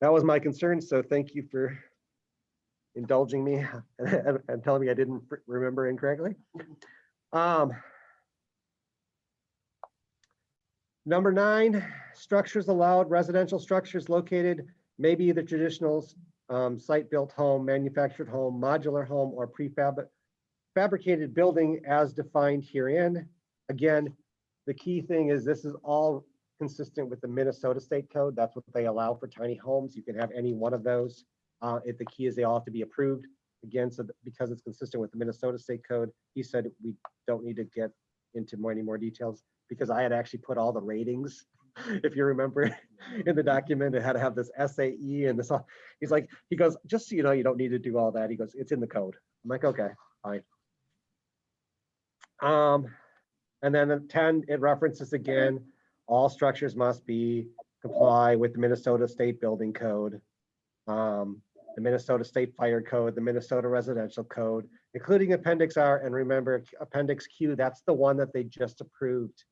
that was my concern. So thank you for indulging me and telling me I didn't remember incorrectly. Number 9, structures allowed, residential structures located, maybe either traditional site-built home, manufactured home, modular home, or fabricated building as defined herein. Again, the key thing is this is all consistent with the Minnesota State Code. That's what they allow for tiny homes. You can have any one of those. The key is they all have to be approved. Again, so because it's consistent with the Minnesota State Code, he said we don't need to get into any more details, because I had actually put all the ratings, if you remember, in the document. It had to have this SAE and this all. He goes, just so you know, you don't need to do all that. He goes, it's in the code. I'm like, okay, fine. And then at 10, it references again, all structures must comply with the Minnesota State Building Code, the Minnesota State Fire Code, the Minnesota Residential Code, including Appendix R. And remember, Appendix Q, that's the one that they just approved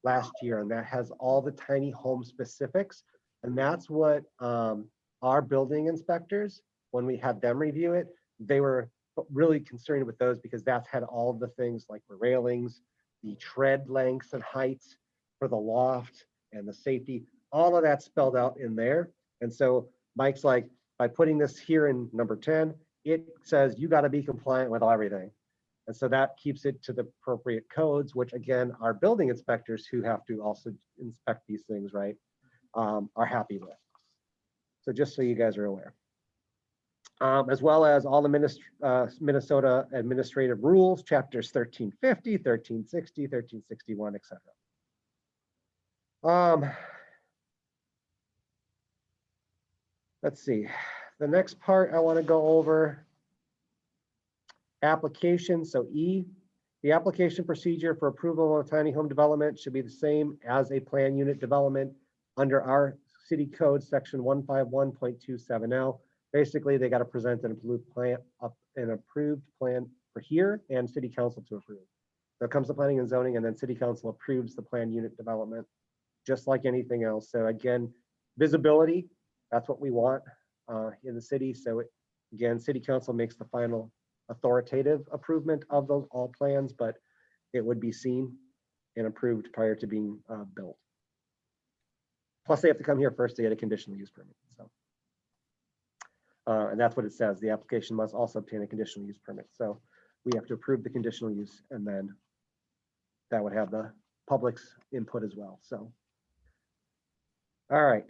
last year, and that has all the tiny home specifics. And that's what our building inspectors, when we had them review it, they were really concerned with those, because that's had all the things like the railings, the tread lengths and heights for the loft and the safety, all of that spelled out in there. And so Mike's like, by putting this here in number 10, it says you got to be compliant with everything. And so that keeps it to the appropriate codes, which again, our building inspectors who have to also inspect these things, right, are happy with. So just so you guys are aware. As well as all the Minnesota administrative rules, chapters 1350, 1360, 1361, etc. Let's see. The next part I want to go over, application. So E, the application procedure for approval of tiny home development should be the same as a plan unit development under our city code section 151.27L. Basically, they got to present an approved plan for here and city council to approve. So it comes to planning and zoning, and then city council approves the plan unit development, just like anything else. So again, visibility, that's what we want in the city. So again, city council makes the final authoritative approval of those all plans, but it would be seen and approved prior to being built. Plus, they have to come here first to get a conditional use permit. So. And that's what it says. The application must also obtain a conditional use permit. So we have to approve the conditional use, and then that would have the public's input as well. So, all right.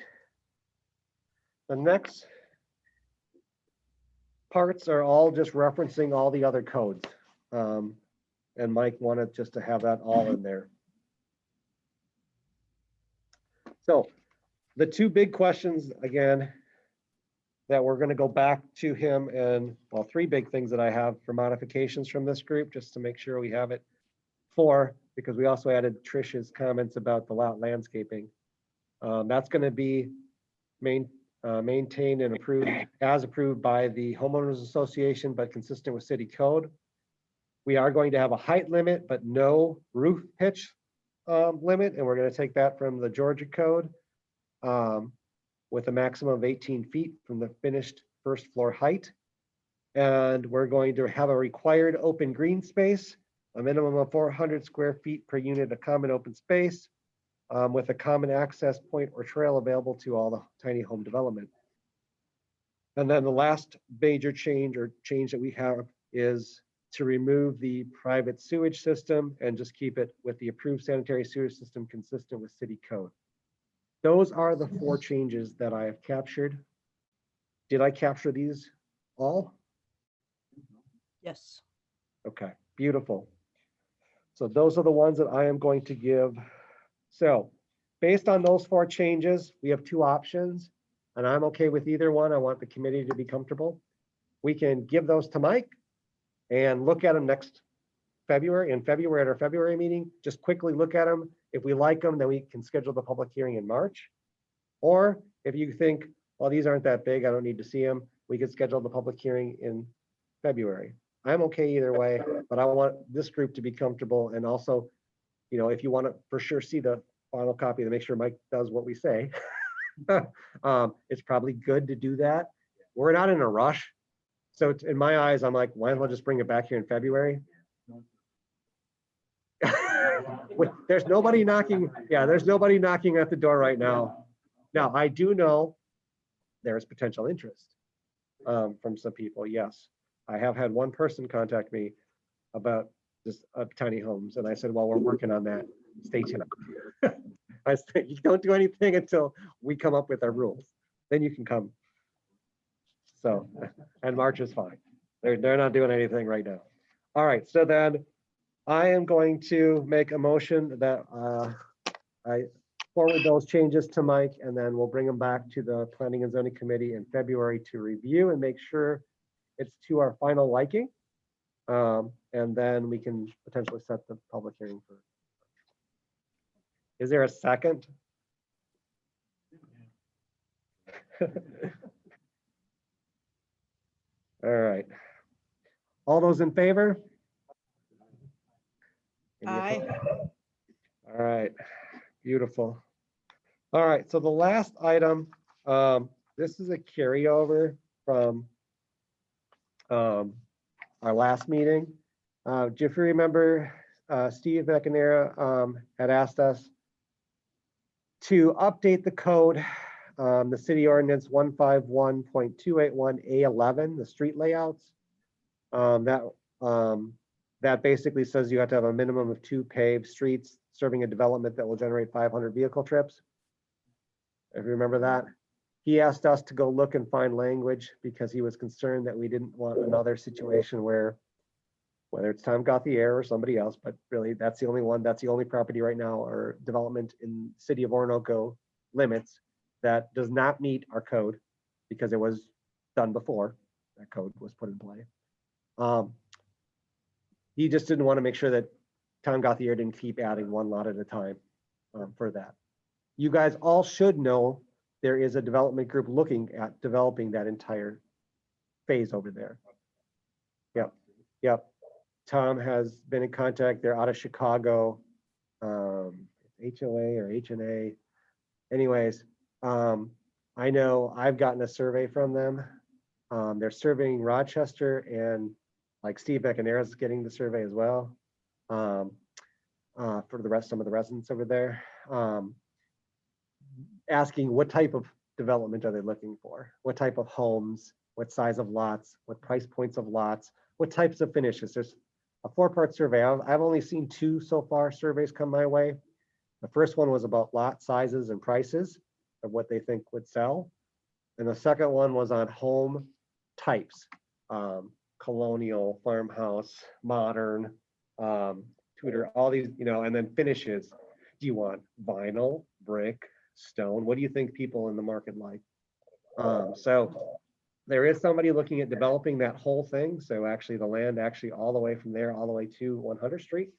The next parts are all just referencing all the other codes. And Mike wanted just to have that all in there. So the two big questions, again, that we're going to go back to him, and well, three big things that I have for modifications from this group, just to make sure we have it. 4, because we also added Trish's comments about the lot landscaping. That's going to be maintained and approved as approved by the homeowners association, but consistent with city code. We are going to have a height limit, but no roof pitch limit, and we're going to take that from the Georgia code. With a maximum of 18 feet from the finished first floor height. And we're going to have a required open green space, a minimum of 400 square feet per unit of common open space, with a common access point or trail available to all the tiny home development. And then the last major change that we have is to remove the private sewage system and just keep it with the approved sanitary sewage system consistent with city code. Those are the 4 changes that I have captured. Did I capture these all? Yes. Okay, beautiful. So those are the ones that I am going to give. So based on those 4 changes, we have 2 options, and I'm okay with either one. I want the committee to be comfortable. We can give those to Mike and look at them next February, at our February meeting, just quickly look at them. If we like them, then we can schedule the public hearing in March. Or if you think, well, these aren't that big, I don't need to see them, we could schedule the public hearing in February. I'm okay either way, but I want this group to be comfortable. And also, you know, if you want to for sure see the final copy to make sure Mike does what we say, it's probably good to do that. We're not in a rush. So in my eyes, I'm like, why don't I just bring it back here in February? There's nobody knocking. Yeah, there's nobody knocking at the door right now. Now, I do know there is potential interest from some people. Yes, I have had one person contact me about this tiny homes, and I said, well, we're working on that. Stay tuned. I said, you don't do anything until we come up with our rules. Then you can come. So, and March is fine. They're not doing anything right now. All right, so then I am going to make a motion that I forward those changes to Mike, and then we'll bring them back to the Planning and Zoning Committee in February to review and make sure it's to our final liking. And then we can potentially set the public hearing for. Is there a second? All right. All those in favor? Any Aye. opposed? All right, beautiful. All right, so the last item, this is a carryover from our last meeting. If you remember, Steve McNair had asked us to update the code, the city ordinance 151.281A11, the street layouts. that basically says you have to have a minimum of 2 paved streets serving a development that will generate 500 vehicle trips. If you remember that. He asked us to go look and find language because he was concerned that we didn't want another situation where, whether it's Tom Gauthier or somebody else, but really that's the only one, that's the only property right now or development in city of Orinoco limits that does not meet our code because it was done before that code was put in play. He just didn't want to make sure that Tom Gauthier didn't keep adding one lot at a time for that. You guys all should know there is a development group looking at developing that entire phase over there. Yep, yep. Tom has been in contact. They're out of Chicago, HOA or HNA. Anyways, I know I've gotten a survey from them. They're surveying Rochester, and like Steve Becanera is getting the survey as well for some of the residents over there. Asking what type of development are they looking for? What type of homes? What size of lots? What price points of lots? What types of finishes? There's a 4-part survey. I've only seen 2 so far surveys come my way. The first one was about lot sizes and prices of what they think would sell. And the second one was on home types, colonial, farmhouse, modern, Tudor, all these, and then finishes. Do you want vinyl, brick, stone? What do you think people in the market like? So there is somebody looking at developing that whole thing. So actually the land all the way from there, all the way to 100th Street.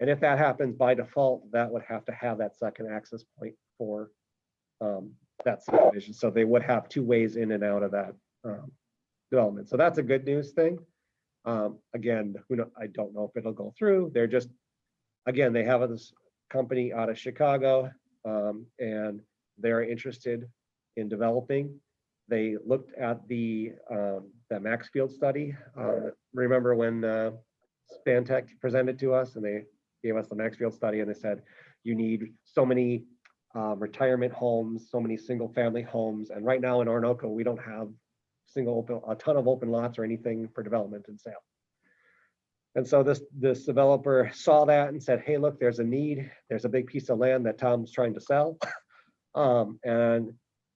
And if that happens by default, that would have to have that second access point for that subdivision. So they would have 2 ways in and out of that development. So that's a good news thing. Again, I don't know if it'll go through. They're just, again, they have this company out of Chicago, and they're interested in developing. They looked at the Maxfield study. Remember when Stantec presented to us and they gave us the Maxfield study, and they said, you need so many retirement homes, so many single family homes. And right now in Orinoco, we don't have a ton of open lots or anything for development and sale. And so this developer saw that and said, hey, look, there's a need. There's a big piece of land that Tom's trying to sell and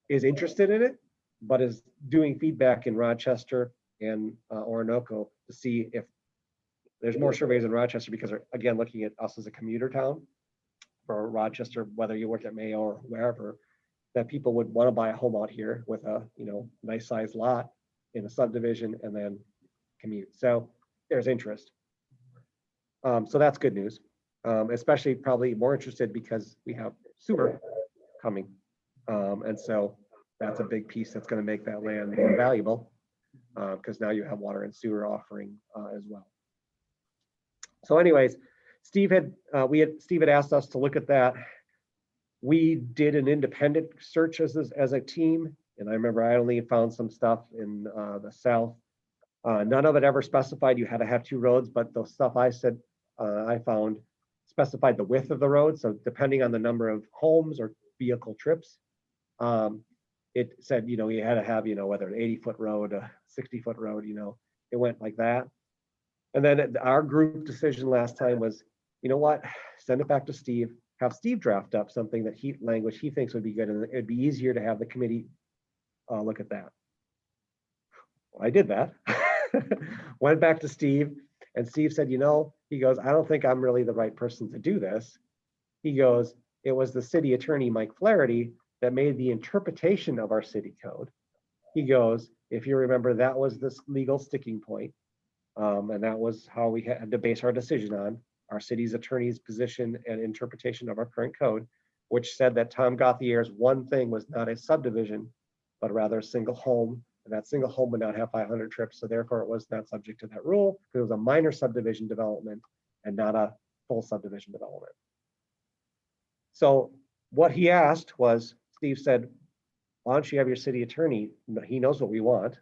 is interested in it, but is doing feedback in Rochester and Orinoco to see if there's more surveys in Rochester, because they're, again, looking at us as a commuter town for Rochester, whether you work at Mayo or wherever, that people would want to buy a home out here with a nice sized lot in a subdivision and then commute. So there's interest. So that's good news, especially probably more interested because we have sewer coming. And so that's a big piece that's going to make that land more valuable because now you have water and sewer offering as well. So anyways, Steve had asked us to look at that. We did an independent search as a team. And I remember I only found some stuff in the south. None of it ever specified you had to have 2 roads, but the stuff I said I found specified the width of the road. So depending on the number of homes or vehicle trips, it said, you had to have, whether an 80-foot road, a 60-foot road, it went like that. And then our group decision last time was, you know what, send it back to Steve, have Steve draft up something that language he thinks would be good. And it'd be easier to have the committee look at that. Well, I did that, went back to Steve, and Steve said, he goes, I don't think I'm really the right person to do this. He goes, it was the city attorney, Mike Flaherty, that made the interpretation of our city code. He goes, if you remember, that was this legal sticking point. And that was how we had to base our decision on our city's attorney's position and interpretation of our current code, which said that Tom Gauthier's one thing was not a subdivision, but rather a single home. And that single home would not have 500 trips. So therefore it was not subject to that rule because it was a minor subdivision development and not a full subdivision development. So what he asked was, Steve said, why don't you have your city attorney, he knows what we want,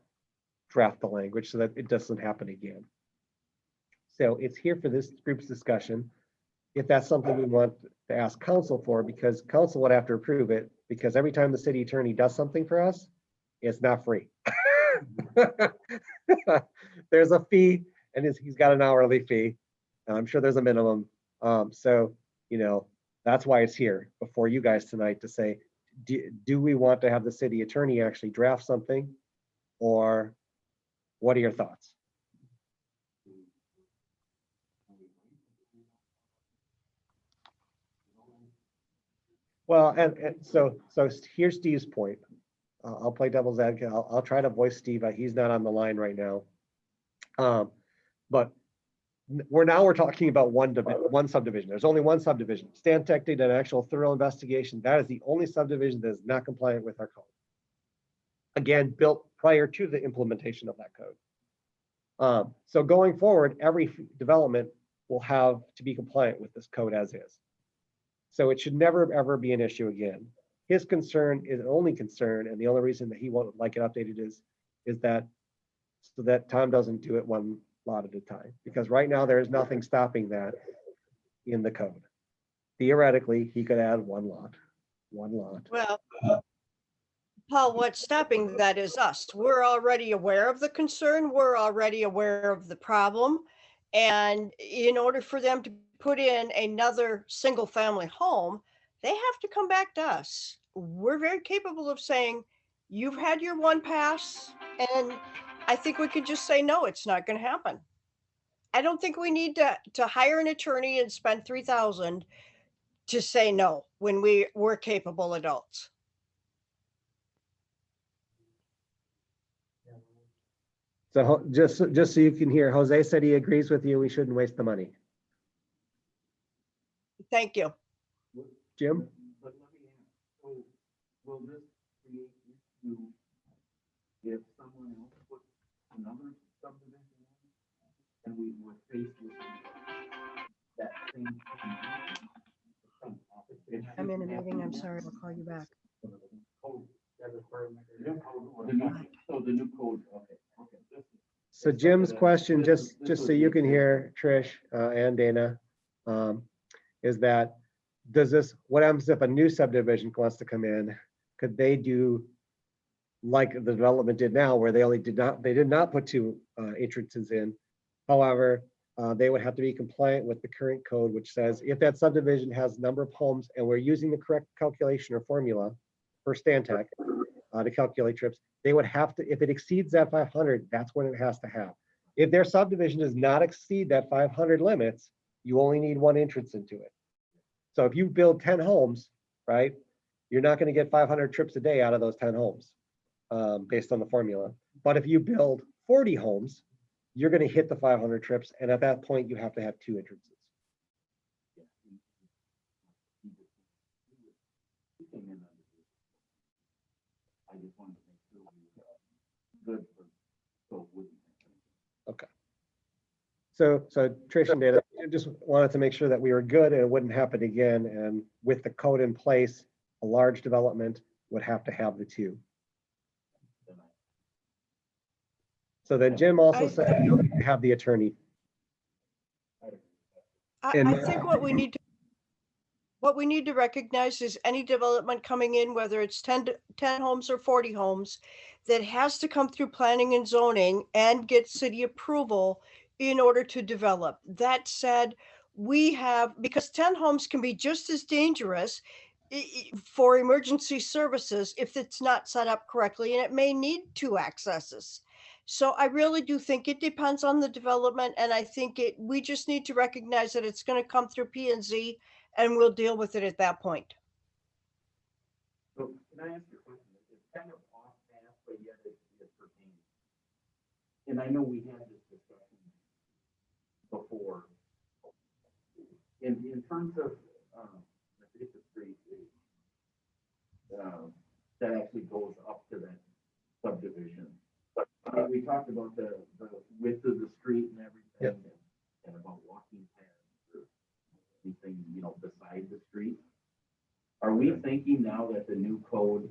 draft the language so that it doesn't happen again. So it's here for this group's discussion. If that's something we want to ask council for, because council would have to approve it, because every time the city attorney does something for us, it's not free. There's a fee, and he's got an hourly fee, and I'm sure there's a minimum. So, you know, that's why it's here before you guys tonight to say, do we want to have the city attorney actually draft something? Or what are your thoughts? Well, and so here's Steve's point. I'll play devil's advocate. I'll try to voice Steve. He's not on the line right now. But we're talking about one subdivision. There's only one subdivision. Stantec did an actual thorough investigation. That is the only subdivision that is not compliant with our code. Again, built prior to the implementation of that code. So going forward, every development will have to be compliant with this code as is. So it should never, ever be an issue again. His concern is only concern, and the only reason that he won't like it updated is that so that Tom doesn't do it one lot at a time. Because right now there is nothing stopping that in the code. Theoretically, he could add one lot. Well, Paul, what's stopping that is us. We're already aware of the concern. We're already aware of the problem. And in order for them to put in another single family home, they have to come back to us. We're very capable of saying, you've had your one pass, and I think we could just say, no, it's not going to happen. I don't think we need to hire an attorney and spend $3,000 to say no when we're capable adults. So just so you can hear, Jose said he agrees with you. We shouldn't waste the money. Thank you. Jim? But let me ask, so will this create issue if someone else puts another subdivision in and we were faced with that same thing? I'm in a meeting. I'm sorry. I'll call you back. So the new code, okay. So Jim's question, just so you can hear, Trish and Dana, is that what happens if a new subdivision wants to come in? Could they do like the development did now, where they did not put two entrances in? However, they would have to be compliant with the current code, which says if that subdivision has a number of homes and we're using the correct calculation or formula for Stantec to calculate trips, they would have to, if it exceeds that 500, that's when it has to have. If their subdivision does not exceed that 500 limits, you only need one entrance into it. So if you build 10 homes, right, you're not going to get 500 trips a day out of those 10 homes based on the formula. But if you build 40 homes, you're going to hit the 500 trips. And at that point, you have to have two entrances. I just wanted to make sure we were good for so wouldn't. Okay. So Trish and Dana, I just wanted to make sure that we were good and it wouldn't happen again. And with the code in place, a large development would have to have the two. So then Jim also said you have the attorney. I think what we need to recognize is any development coming in, whether it's 10 homes or 40 homes, that has to come through planning and zoning and get city approval in order to develop. That said, because 10 homes can be just as dangerous for emergency services if it's not set up correctly, and it may need two accesses. So I really do think it depends on the development, and I think we just need to recognize that it's going to come through P&Z, and we'll deal with it at that point. So can I ask you a question? It's kind of off path, but yet it pertains. And I know we had this discussion before. In terms of the street that actually goes up to that subdivision. We talked about the width of the street and everything, yep. and about walking paths or anything, beside the street. Are we thinking now that the new code,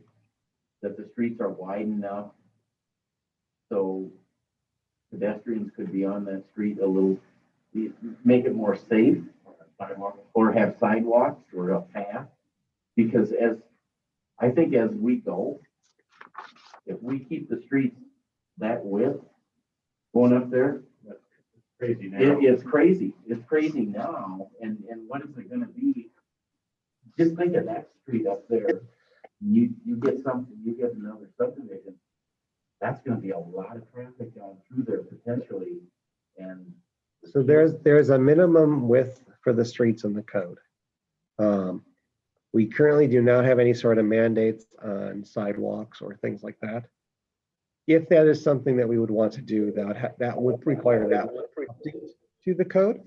that the streets are wide enough so pedestrians could be on that street a little, make it more safe, or have sidewalks or a path? Because I think as we go, if we keep the streets that width going up there, crazy now. It's crazy. It's crazy now. And what is it gonna be? Just think of that street up there. You get something, you get another subdivision. That's gonna be a lot of traffic going through there potentially. And So there's a minimum width for the streets in the code. We currently do not have any sort of mandates on sidewalks or things like that. If that is something that we would want to do, that would require that update to the code.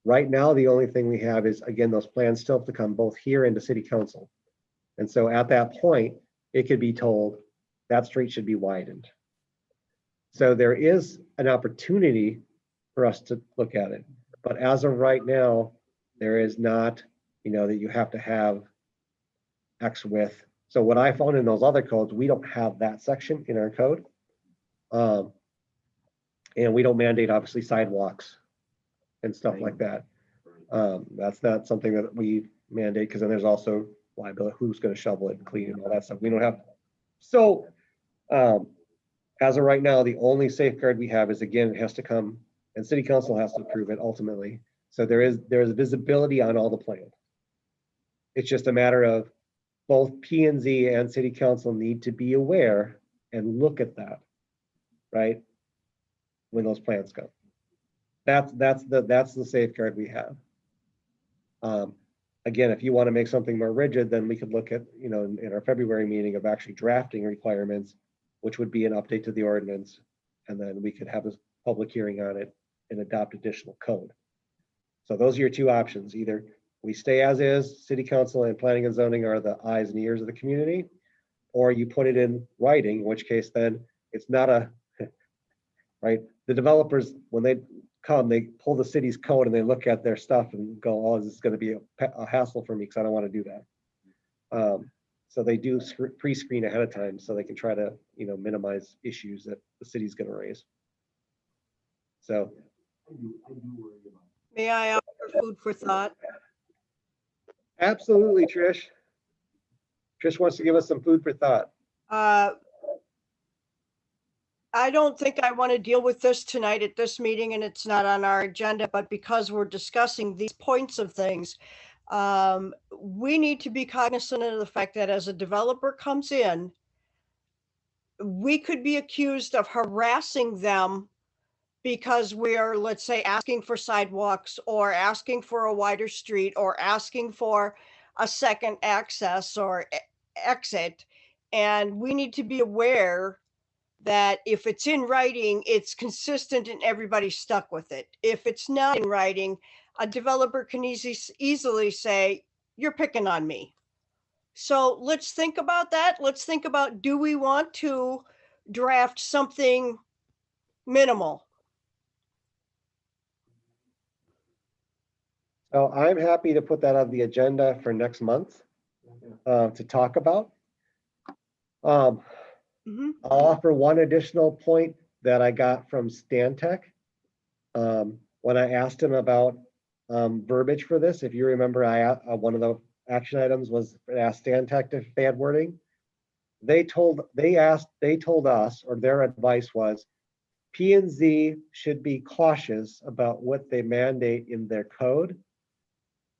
Right now, the only thing we have is, again, those plans still have to come both here and to city council. And so at that point, it could be told that street should be widened. So there is an opportunity for us to look at it. But as of right now, there is not, that you have to have X width. So what I found in those other codes, we don't have that section in our code. And we don't mandate, obviously, sidewalks and stuff like that. That's not something that we mandate, because then there's also liability, who's going to shovel it and clean it and all that stuff. We don't have. So as of right now, the only safeguard we have is, again, it has to come, and city council has to approve it ultimately. So there is visibility on all the plans. It's just a matter of both P&Z and city council need to be aware and look at that, right? When those plans go. That's the safeguard we have. Again, if you want to make something more rigid, then we could look at, in our February meeting of actually drafting requirements, which would be an update to the ordinance. And then we could have a public hearing on it and adopt additional code. So those are your two options. Either we stay as is, city council and planning and zoning are the eyes and ears of the community, or you put it in writing, in which case then it's not a, right? The developers, when they come, they pull the city's code and they look at their stuff and go, oh, this is going to be a hassle for me because I don't want to do that. So they do pre-screen ahead of time so they can try to, minimize issues that the city's going to raise. So. May I offer food for thought? Absolutely, Trish. Trish wants to give us some food for thought. I don't think I want to deal with this tonight at this meeting, and it's not on our agenda, but because we're discussing these points of things, we need to be cognizant of the fact that as a developer comes in, we could be accused of harassing them because we are, let's say, asking for sidewalks or asking for a wider street or asking for a second access or exit. And we need to be aware that if it's in writing, it's consistent and everybody's stuck with it. If it's not in writing, a developer can easily say, you're picking on me. So let's think about that. Let's think about, do we want to draft something minimal? So I'm happy to put that on the agenda for next month to talk about. I'll offer one additional point that I got from Stantec. When I asked him about verbiage for this, if you remember, one of the action items was ask Stantec if they had wording. They told us, or their advice was, P&Z should be cautious about what they mandate in their code.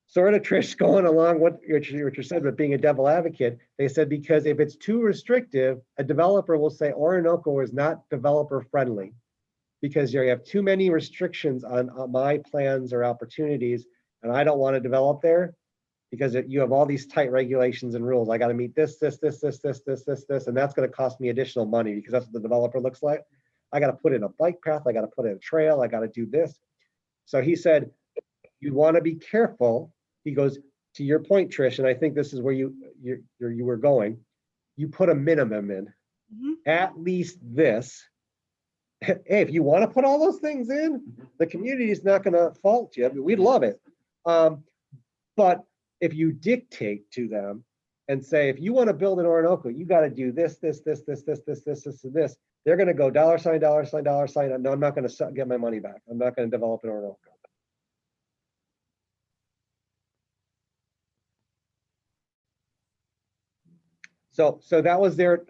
Sort of, Trish, going along what you said about being a devil advocate, they said because if it's too restrictive, a developer will say Orinoco is not developer friendly because you have too many restrictions on my plans or opportunities, and I don't want to develop there because you have all these tight regulations and rules. I got to meet this, and that's going to cost me additional money because that's what the developer looks like. I got to put in a bike path, I got to put in a trail, I got to do this. So he said, you want to be careful. He goes, to your point, Trish, and I think this is where you were going. You put a minimum in, at least this. Hey, if you want to put all those things in, the community is not going to fault you. I mean, we'd love it. But if you dictate to them and say, if you want to build an Orinoco, you got to do this, and this. They're going to go $, $. No, I'm not going to get my money back. I'm not going to develop an Orinoco. So that was their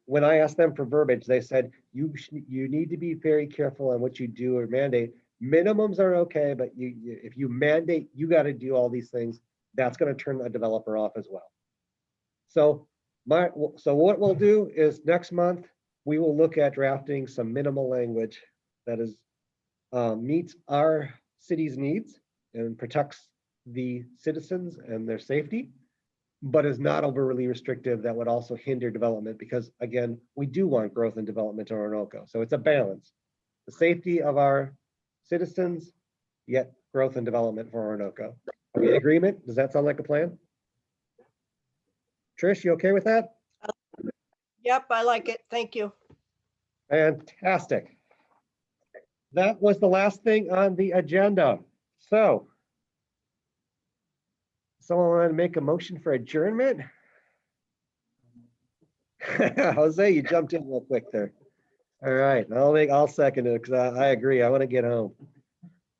when I asked them for verbiage, they said, you need to be very careful on what you do or mandate. Minimums are okay, but if you mandate, you got to do all these things, that's going to turn a developer off as well. So what we'll do is next month, we will look at drafting some minimal language that is meets our city's needs and protects the citizens and their safety, but is not overly restrictive that would also hinder development because, again, we do want growth and development in Orinoco. So it's a balance. The safety of our citizens, yet growth and development for Orinoco. Are we in agreement? Does that sound like a plan? Trish, you okay with that? Yep, I like it. Thank you. Fantastic. That was the last thing on the agenda. So, someone want to make a motion for adjournment? Jose, you jumped in real quick there. All right, I'll second it because I agree. I want to get home.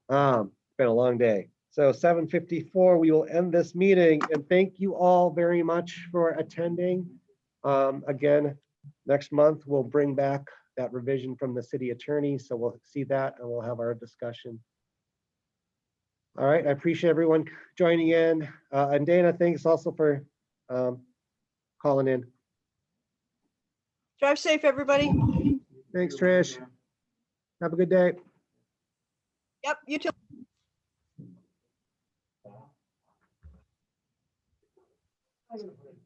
It's been a long day. So 7:54, we will end this meeting and thank you all very much for attending. Again, next month we'll bring back that revision from the city attorney. So we'll see that and we'll have our discussion. All right, I appreciate everyone joining in. And Dana, thanks also for calling in. Drive safe, everybody. Thanks, Trish. Have a good day. Yep, you too. I gotta break.